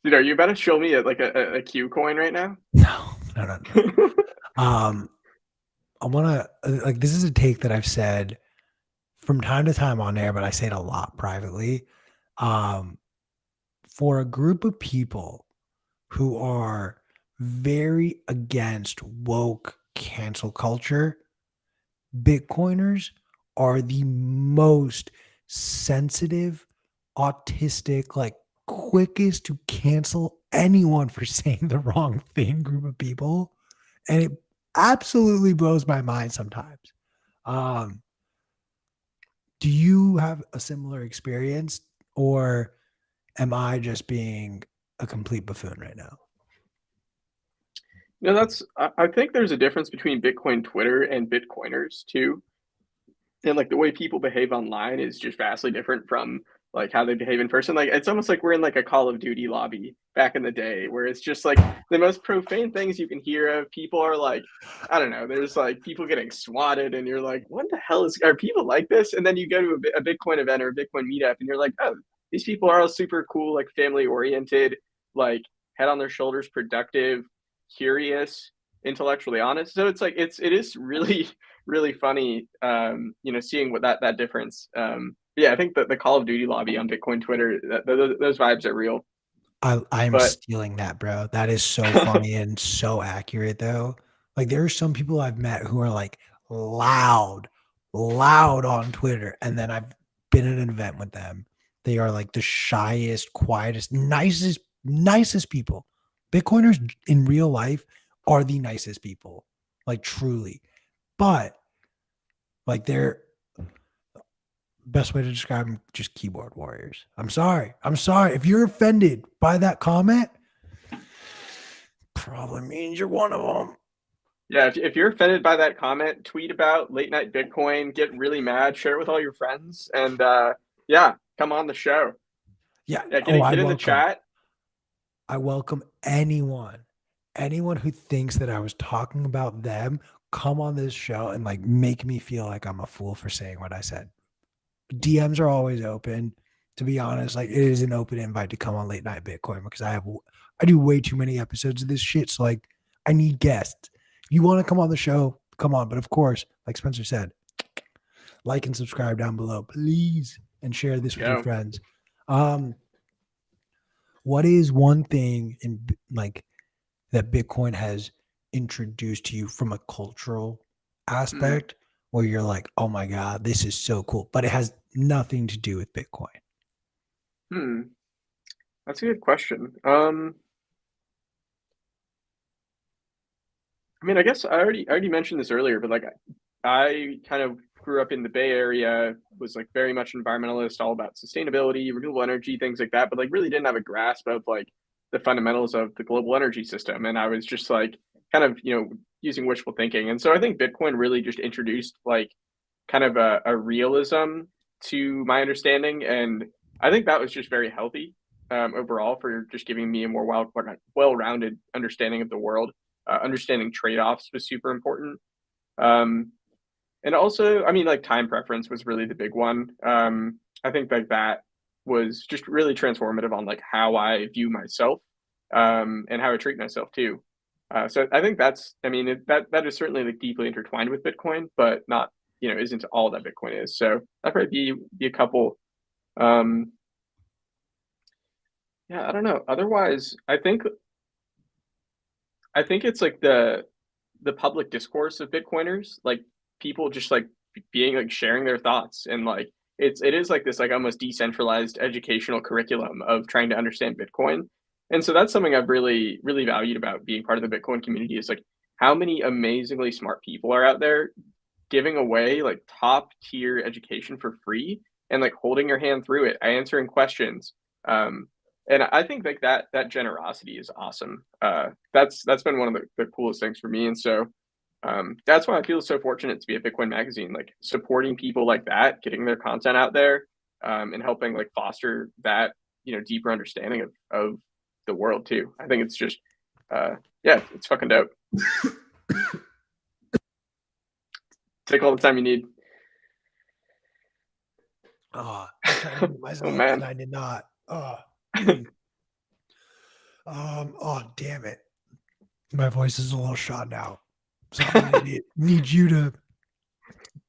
Dude, are you about to show me a Q coin right now? no, no, no, no. Um, I want to like, this is a take that I've said from time to time on air, but I say it a lot privately. Um, for a group of people who are very against woke cancel culture, Bitcoiners are the most sensitive, autistic, like quickest to cancel anyone for saying the wrong thing group of people. And it absolutely blows my mind sometimes. Um, do you have a similar experience, or am I just being a complete buffoon right now? That's I think there's a difference between Bitcoin Twitter and Bitcoiners too. And like the way people behave online is just vastly different from like how they behave in person. Like it's almost like we're in like a Call of Duty lobby back in the day where it's just like the most profane things you can hear of. People are like, I don't know, there's like people getting swatted and you're like, what the hell are people like this? And then you go to a Bitcoin event or a Bitcoin meetup and you're like, oh, these people are all super cool, like family oriented, like head on their shoulders, productive, curious, intellectually honest. So it's like it is really really funny, seeing what that difference. Yeah, I think that the Call of Duty lobby on Bitcoin Twitter, those vibes are real. I'm But stealing that, bro. That is so funny and so accurate, though. Like, there are some people I've met who are like loud, loud on Twitter, and then I've been at an event with them. They are like the shyest, quietest, nicest people. Bitcoiners in real life are the nicest people, like truly. But like, they're best way to describe them, just keyboard warriors. I'm sorry. I'm sorry. If you're offended by that comment, probably means you're one of them. yeah, if you're offended by that comment, tweet about late night Bitcoin, get really mad, share it with all your friends, and yeah, come on the show. Yeah. Yeah, Oh, get in the chat. I welcome anyone who thinks that I was talking about them, come on this show and like make me feel like I'm a fool for saying what I said. DMs are always open. To be honest, like it is an open invite to come on late night Bitcoin because I do way too many episodes of this shit. So like I need guests. If you want to come on the show, come on. But of course, like Spencer said, like and subscribe down below, please, and share this with your Yo. friends. Um, what is one thing in like that Bitcoin has introduced to you from a cultural Hmm. aspect where you're like, oh my God, this is so cool, but it has nothing to do with Bitcoin? Hmm. That's a good question. I mean, I guess I already mentioned this earlier, but like I kind of grew up in the Bay Area, was like very much environmentalist, all about sustainability, renewable energy, things like that, but like really didn't have a grasp of like the fundamentals of the global energy system. And I was just like kind of, using wishful thinking. And so I think Bitcoin really just introduced like kind of a realism to my understanding. And I think that was just very healthy overall for just giving me a more well-rounded understanding of the world. Understanding trade-offs was super important. Um, and also, I mean, like time preference was really the big one. I think like that was just really transformative on like how I view myself, and how I treat myself too. So I think I mean, that is certainly like deeply intertwined with Bitcoin, but not, isn't all that Bitcoin is. So that probably be a couple. Um, yeah, I don't know. Otherwise, I think it's like the public discourse of Bitcoiners, like people just like being like sharing their thoughts and like it is like this like almost decentralized educational curriculum of trying to understand Bitcoin. And so that's something I've really valued about being part of the Bitcoin community is like how many amazingly smart people are out there giving away like top tier education for free and like holding your hand through it, answering questions. Um, and I think like that generosity is awesome. That's been one of the coolest things for me. And so that's why I feel so fortunate to be at Bitcoin Magazine, like supporting people like that, getting their content out there, and helping like foster that deeper understanding of the world too. I think it's just yeah, it's fucking dope. Take all the time you need. Oh, I tried to mute Oh myself and man. I did not. Oh, oh, damn it. My voice is a little shot out. So I'm gonna need you to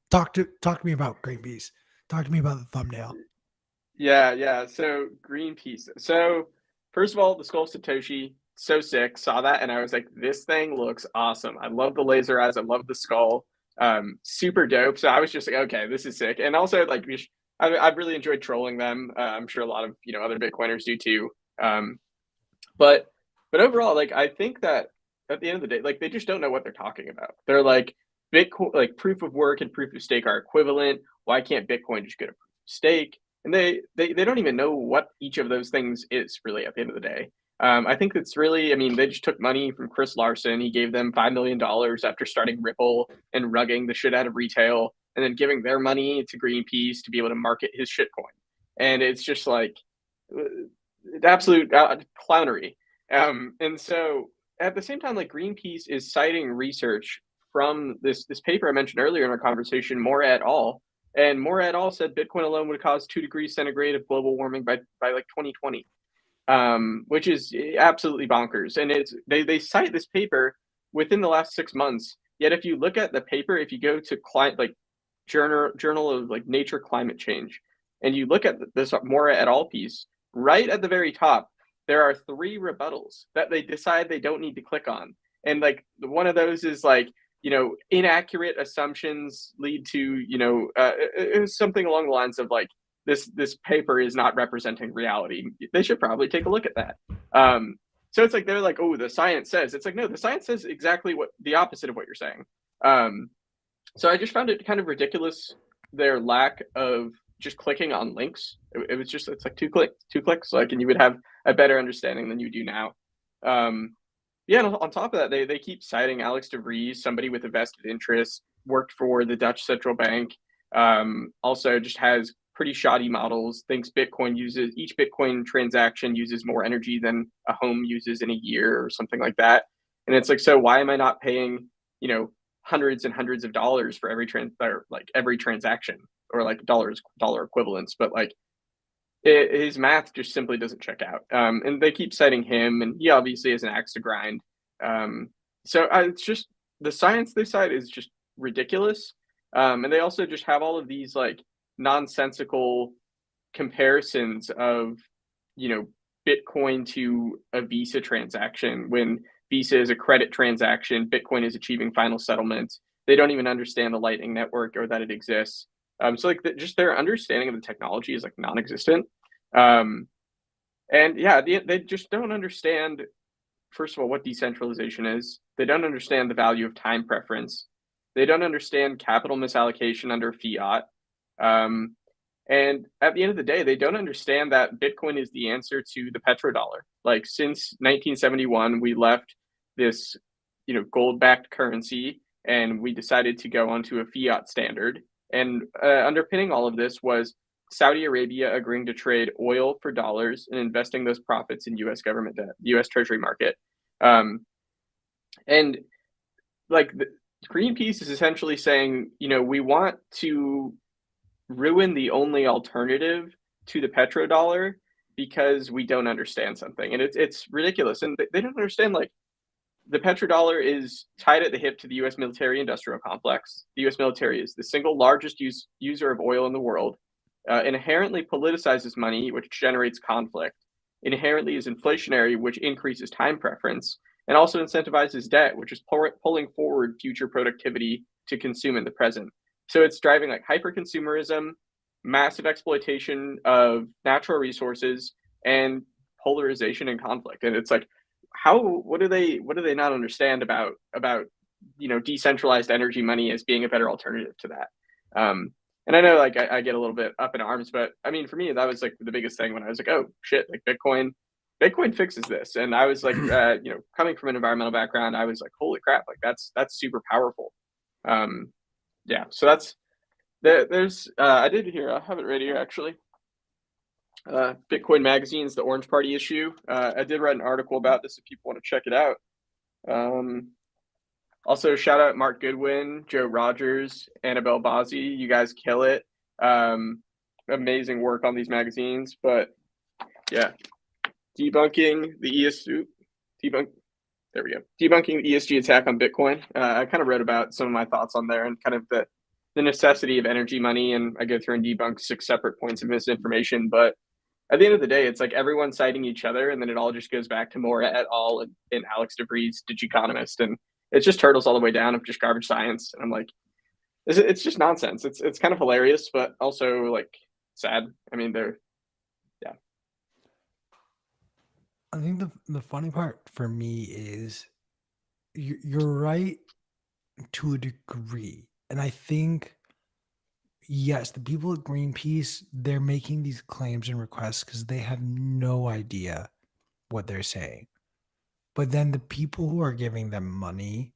talk to me about Greenpeace. Talk to me about the thumbnail. Yeah. So Greenpeace. So first of all, the Skull Satoshi, so sick. Saw that and I was like, this thing looks awesome. I love the laser eyes. I love the skull. super dope. So I was just like, okay, this is sick. And also like I've really enjoyed trolling them. I'm sure a lot of other Bitcoiners do too. Um, but overall, like I think that at the end of the day, like they just don't know what they're talking about. They're like Bitcoin, like proof of work and proof of stake are equivalent. Why can't Bitcoin just get a proof of stake? And they don't even know what each of those things is really at the end of the day. I think it's really, I mean, they just took money from Chris Larson. He gave them $5 million after starting Ripple and rugging the shit out of retail, and then giving their money to Greenpeace to be able to market his shitcoin. And it's just like absolute clownery. And so at the same time, like Greenpeace is citing research from this paper I mentioned earlier in our conversation, Moore et al. And Moore et al. Said Bitcoin alone would cause 2 degrees centigrade of global warming by like 2020, which is absolutely bonkers. And they cite this paper within the last 6 months. Yet if you look at the paper, if you go to like journal of like Nature Climate Change, and you look at this Moore et al. Piece, right at the very top, there are 3 rebuttals that they decide they don't need to click on. And like one of those is like, inaccurate assumptions lead to, something along the lines of like, this paper is not representing reality. They should probably take a look at that. So it's like they're like, oh, the science says. It's like, no, the science says exactly the opposite of what you're saying. So I just found it kind of ridiculous, their lack of just clicking on links. It was just, it's like two clicks, like, and you would have a better understanding than you do now. Yeah, and on top of that, they keep citing Alex de Vries, somebody with a vested interest, worked for the Dutch central bank, also just has pretty shoddy models, thinks each Bitcoin transaction uses more energy than a home uses in a year or something like that. And it's like, so why am I not paying, hundreds and hundreds of dollars for every transaction, or like dollar equivalents? But like his math just simply doesn't check out. And they keep citing him, and he obviously has an axe to grind. So it's just the science they cite is just ridiculous. And they also just have all of these like nonsensical comparisons of, Bitcoin to a Visa transaction, when Visa is a credit transaction, Bitcoin is achieving final settlement. They don't even understand the Lightning Network or that it exists. So like just their understanding of the technology is like non-existent. And yeah, they just don't understand, first of all, what decentralization is. They don't understand the value of time preference. They don't understand capital misallocation under fiat. And at the end of the day, they don't understand that Bitcoin is the answer to the petrodollar. Like since 1971, we left this, gold-backed currency, and we decided to go onto a fiat standard. And underpinning all of this was Saudi Arabia agreeing to trade oil for dollars and investing those profits in U.S. government debt, the U.S. Treasury market. And like Greenpeace is essentially saying, we want to ruin the only alternative to the petrodollar because we don't understand something. And it's ridiculous. And they don't understand, like, the petrodollar is tied at the hip to the U.S. military industrial complex. The U.S. military is the single largest user of oil in the world, inherently politicizes money, which generates conflict, inherently is inflationary, which increases time preference, and also incentivizes debt, which is pulling forward future productivity to consume in the present. So it's driving like hyper-consumerism, massive exploitation of natural resources, and polarization and conflict. And it's like, what do they not understand about decentralized energy money as being a better alternative to that? And I know like I get a little bit up in arms, but I mean, for me, that was like the biggest thing when I was like, oh shit, like Bitcoin fixes this. And I was like, coming from an environmental background, I was like, holy crap, like that's super powerful. Yeah, so there's I did hear, I have it right here actually. Bitcoin Magazine's The Orange Party issue. I did write an article about this if people want to check it out. Also, shout out Mark Goodwin, Joe Rogers, Annabelle Bozzi. You guys kill it. Amazing work on these magazines. But yeah, debunking the ESG. There we go. Debunking the ESG attack on Bitcoin. I kind of wrote about some of my thoughts on there and kind of the necessity of energy money. And I go through and debunk 6 separate points of misinformation. But at the end of the day, it's like everyone citing each other, and then it all just goes back to Moore et al. And Alex de Vries, Digiconomist, and it's just turtles all the way down of just garbage science. And I'm like, it's just nonsense. It's kind of hilarious, but also like sad. I mean, they're yeah. I think the funny part for me is you're right to a degree. And I think, yes, the people at Greenpeace, they're making these claims and requests because they have no idea what they're saying. But then the people who are giving them money,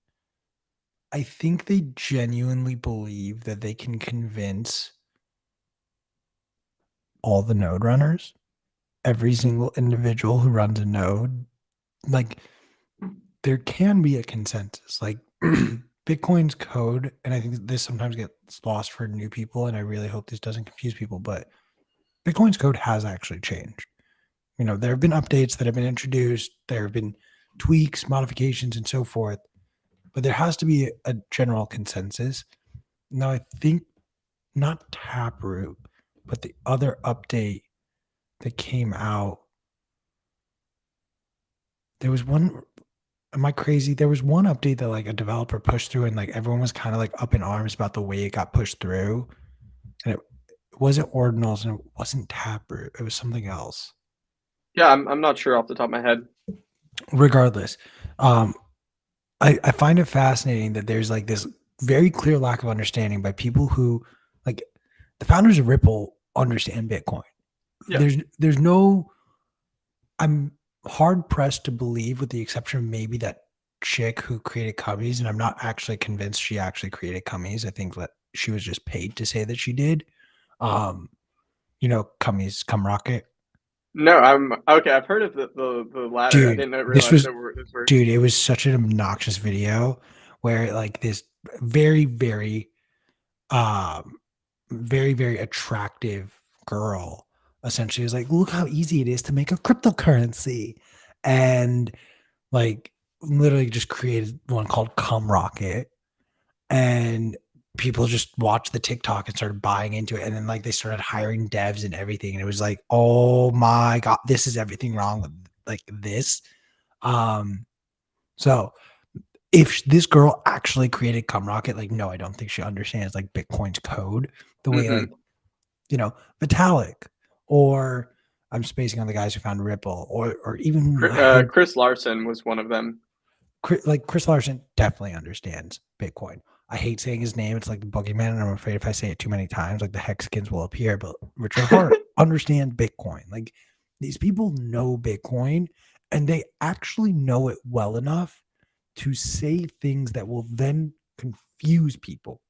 I think they genuinely believe that they can convince all the node runners, every single individual who runs a node. Like, there can be a consensus. Like, Bitcoin's code, and I think this sometimes gets lost for new people, and I really hope this doesn't confuse people, but Bitcoin's code has actually changed. There have been updates that have been introduced, there have been tweaks, modifications, and so forth, but there has to be a general consensus. Now, I think not Taproot, but the other update that came out, there was one. Am I crazy? There was one update that like a developer pushed through, and like everyone was kind of like up in arms about the way it got pushed through. And it wasn't ordinals and it wasn't Taproot. It was something else. Yeah, I'm not sure off the top of my head. Regardless, um, I find it fascinating that there's like this very clear lack of understanding by people who like the founders of Ripple understand Bitcoin. Yeah. There's no I'm hard pressed to believe, with the exception of maybe that chick who created Cummies, and I'm not actually convinced she actually created Cummies. I think that she was just paid to say that she did. Um, Cummies, Cum Rocket. No, I'm okay. I've heard of the latter. I Dude, didn't know, this realize was that were those were. dude, it was such an obnoxious video where like this very, very very, very attractive girl essentially was like, look how easy it is to make a cryptocurrency. And like literally just created one called Cum Rocket. And people just watched the TikTok and started buying into it. And then like they started hiring devs and everything. And it was like, oh my God, this is everything wrong with like this. Um, so if this girl actually created Cum Rocket, like, no, I don't think she understands like Bitcoin's code the way like, Mm-hmm. Vitalik, or I'm spacing on the guys who found Ripple, or even like Chris Larson was one of them. Chris Larson definitely understands Bitcoin. I hate saying his name. It's like the boogeyman, and I'm afraid if I say it too many times, like the hexagons will appear. But Richard Hart understands Bitcoin. Like these people know Bitcoin, and they actually know it well enough to say things that will then confuse people.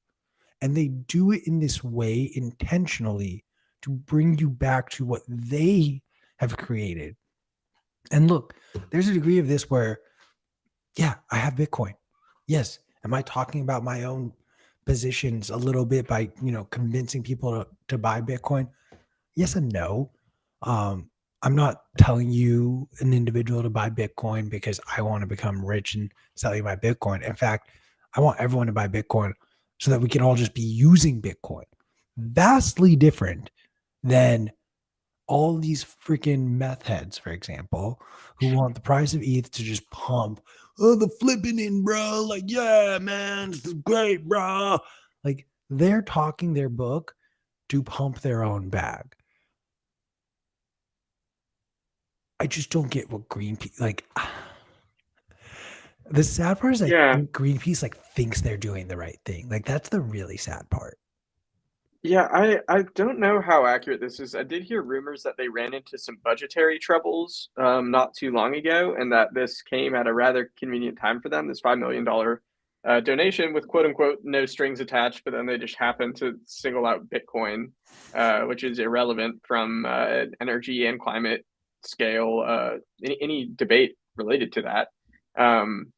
And they do it in this way intentionally to bring you back to what they have created. And look, there's a degree of this where, yeah, I have Bitcoin. Yes. Am I talking about my own positions a little bit by, convincing people to buy Bitcoin? Yes and no. I'm not telling you, an individual, to buy Bitcoin because I want to become rich and sell you my Bitcoin. In fact, I want everyone to buy Bitcoin so that we can all just be using Bitcoin. Vastly different than all these freaking meth heads, for example, who want the price of ETH to just pump. Oh, the flipping in, bro. Like, yeah, man, this is great, bro. Like, they're talking their book to pump their own bag. I just don't get what Greenpeace like. The sad part is I Yeah. think Greenpeace like thinks they're doing the right thing. Like that's the really sad part. Yeah, I don't know how accurate this is. I did hear rumors that they ran into some budgetary troubles not too long ago, and that this came at a rather convenient time for them. This $5 million donation with quote unquote no strings attached, but then they just happened to single out Bitcoin, which is irrelevant from energy and climate scale, any debate related to that. Um,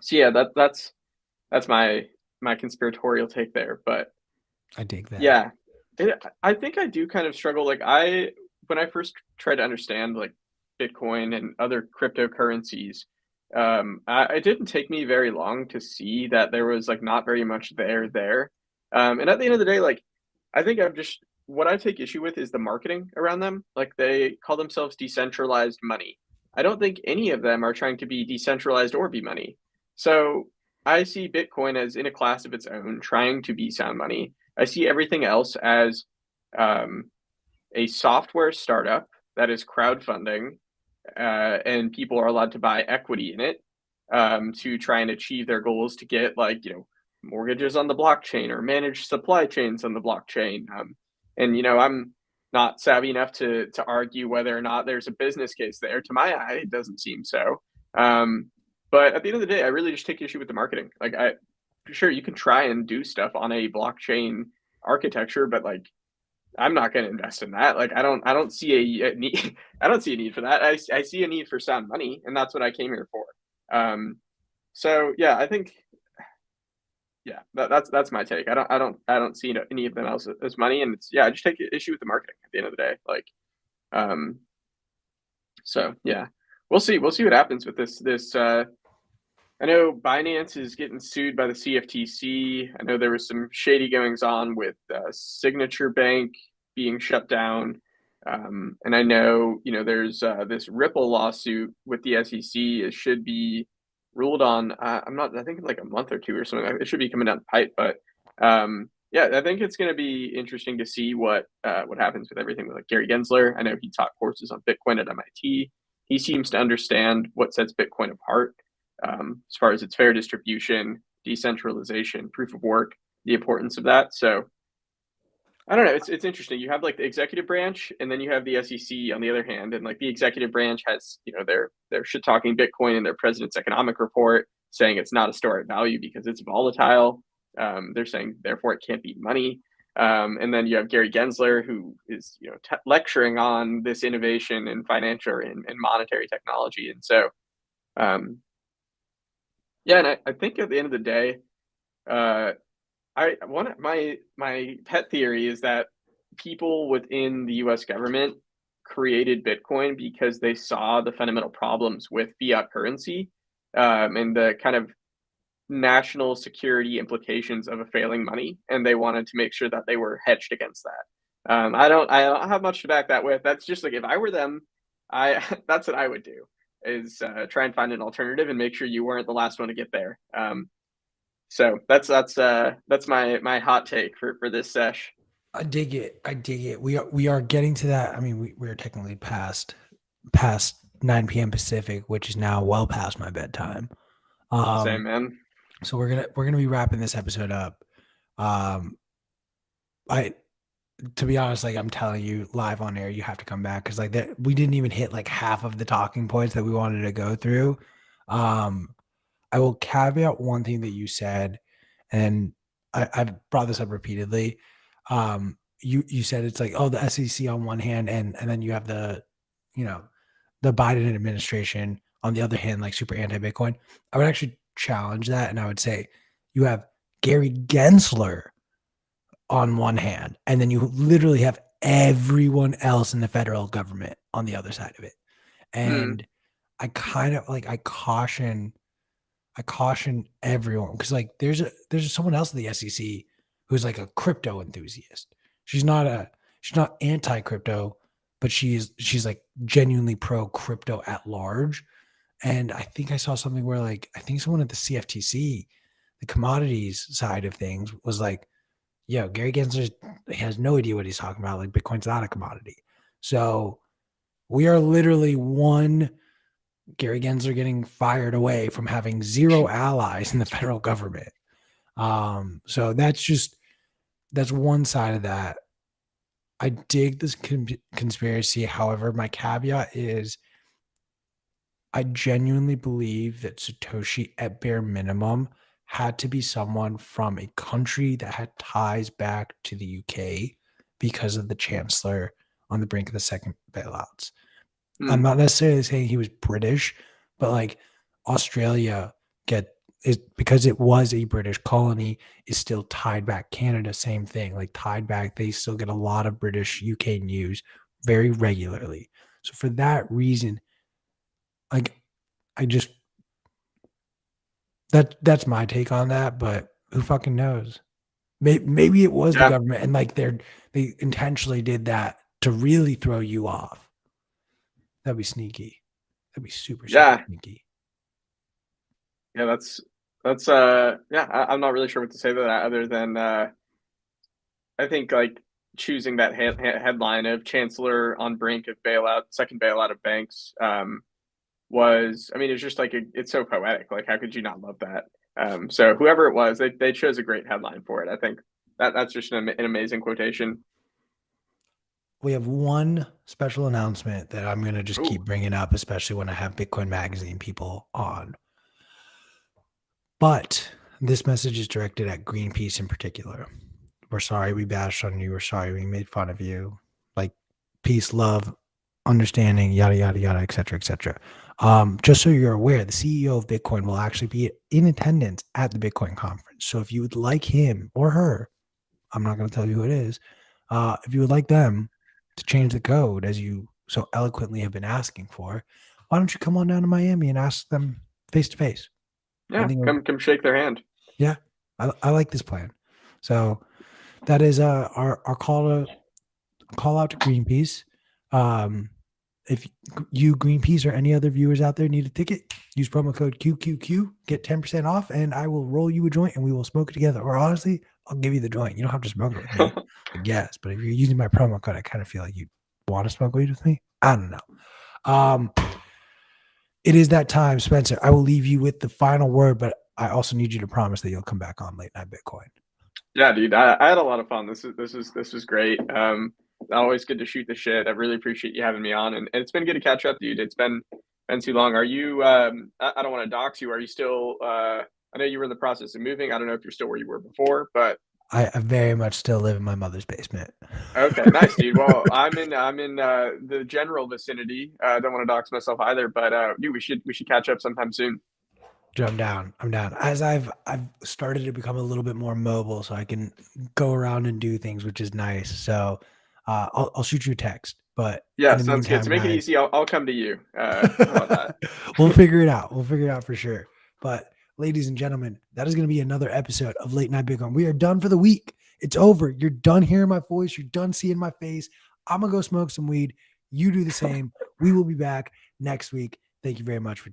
so yeah, that's my conspiratorial take there, but. I dig that. Yeah. I think I do kind of struggle. Like when I first tried to understand like Bitcoin and other cryptocurrencies, it didn't take me very long to see that there was like not very much there. And at the end of the day, like I think I'm just what I take issue with is the marketing around them. Like they call themselves decentralized money. I don't think any of them are trying to be decentralized or be money. So I see Bitcoin as in a class of its own, trying to be sound money. I see everything else as um, a software startup that is crowdfunding, and people are allowed to buy equity in it to try and achieve their goals to get like mortgages on the blockchain or manage supply chains on the blockchain. And I'm not savvy enough to argue whether or not there's a business case there. To my eye, it doesn't seem so. Um, but at the end of the day, I really just take issue with the marketing. Like, sure, you can try and do stuff on a blockchain architecture, but like I'm not going to invest in that. Like I don't see a need. I don't see a need for that. I see a need for sound money, and that's what I came here for. So yeah, I think yeah, that's my take. I don't see any of them else as money, and it's I just take issue with the marketing at the end of the day. Like um, so yeah, we'll see what happens with this. I know Binance is getting sued by the CFTC. I know there was some shady goings on with Signature Bank being shut down. And I know, there's this Ripple lawsuit with the SEC. It should be ruled on, I think in like a month or two or something. It should be coming down the pipe. But yeah, I think it's going to be interesting to see what happens with everything with like Gary Gensler. I know he taught courses on Bitcoin at MIT. He seems to understand what sets Bitcoin apart, as far as its fair distribution, decentralization, proof of work, the importance of that. So I don't know. It's interesting. You have like the executive branch, and then you have the SEC on the other hand, and like the executive branch has they're shit talking Bitcoin in their president's economic report, saying it's not a store of value because it's volatile. They're saying therefore it can't be money. And then you have Gary Gensler, who is lecturing on this innovation in financial and monetary technology, and so um, yeah, and I think at the end of the day, uh, my pet theory is that people within the U.S. government created Bitcoin because they saw the fundamental problems with fiat currency, and the kind of national security implications of a failing money, and they wanted to make sure that they were hedged against that. I don't have much to back that with. That's just like if I were them, I that's what I would do is try and find an alternative and make sure you weren't the last one to get there. So that's my hot take for this sesh. I dig it. I dig it. We are getting to that. I mean, we are technically past 9 p.m. Pacific, which is now well past my bedtime. Same, Um, man. so we're gonna be wrapping this episode up. Um, I to be honest, like I'm telling you live on air, you have to come back because like that we didn't even hit like half of the talking points that we wanted to go through. Um, I will caveat one thing that you said, and I've brought this up repeatedly. You said it's like, oh, the SEC on one hand, and then you have you know, the Biden administration on the other hand, like super anti-Bitcoin. I would actually challenge that, and I would say you have Gary Gensler on one hand, and then you literally have everyone else in the federal government on the other side of it. Mm, And I kind of like I caution everyone because like there's someone else in the SEC who's like a crypto enthusiast. She's not anti crypto, but she's like genuinely pro crypto at large. And I think I saw something where like I think someone at the CFTC, the commodities side of things, was like, "Yo, Gary Gensler has no idea what he's talking about. Like Bitcoin's not a commodity." So we are literally one Gary Gensler getting fired away from having zero allies in the federal government. So that's one side of that. I dig this conspiracy. However, my caveat is I genuinely believe that Satoshi, at bare minimum, had to be someone from a country that had ties back to the UK because of the chancellor on the brink of the second bailouts. I'm mm. not necessarily saying he was British, but like Australia get is because it was a British colony is still tied back. Canada, same thing, like tied back. They still get a lot of British UK news very regularly. So for that reason, like I just that's my take on that. But who fucking knows? Maybe it was the Yeah, government, and like they intentionally did that to really throw you off. That'd be sneaky. That'd be super yeah, sneaky. yeah. That's yeah, I'm not really sure what to say to that other than I think like choosing that headline of Chancellor on brink of bailout, second bailout of banks, was, I mean, it's just like it's so poetic. Like, how could you not love that? So whoever it was, they chose a great headline for it. I think that's just an amazing quotation. We have one special announcement that I'm going to just keep Ooh, bringing up, especially when I have Bitcoin Magazine people on. But this message is directed at Greenpeace in particular. We're sorry we bashed on you. We're sorry we made fun of you. Like, peace, love, understanding, yada, yada, yada, et cetera, et cetera. Just so you're aware, the CEO of Bitcoin will actually be in attendance at the Bitcoin conference. So if you would like him or her, I'm not going to tell you who it is. If you would like them to change the code, as you so eloquently have been asking for, why don't you come on down to Miami and ask them face to face? I yeah, think, come shake their hand. yeah, I like this plan. So that is our call out to Greenpeace. If you Greenpeace or any other viewers out there need a ticket, use promo code QQQ, get 10% off, and I will roll you a joint and we will smoke it together. Or honestly, I'll give you the joint. You don't have to smoke it with me, I guess. But if you're using my promo code, I kind of feel like you want to smoke weed with me. I don't know. It is that time, Spencer. I will leave you with the final word, but I also need you to promise that you'll come back on Late Night Bitcoin. Yeah, dude, I had a lot of fun. This is great. Always good to shoot the shit. I really appreciate you having me on, and it's been good to catch up, dude. It's been too long. Are you? I don't want to dox you. Are you still? I know you were in the process of moving. I don't know if you're still where you were before, but I very much still live in my mother's basement. okay, nice, dude. Well, I'm in the general vicinity. I don't want to dox myself either, but dude, we should catch up sometime soon. Dude, I'm down. I'm down. As I've started to become a little bit more mobile, so I can go around and do things, which is nice. So I'll shoot you a text. But Yeah, in the sounds good. meantime, To make it guys, easy, I'll come to you. How about that? we'll figure it out. We'll figure it out for sure. But ladies and gentlemen, that is going to be another episode of Late Night Bitcoin. We are done for the week. It's over. You're done hearing my voice. You're done seeing my face. I'm gonna go smoke some weed. You do the same. We will be back next week. Thank you very much for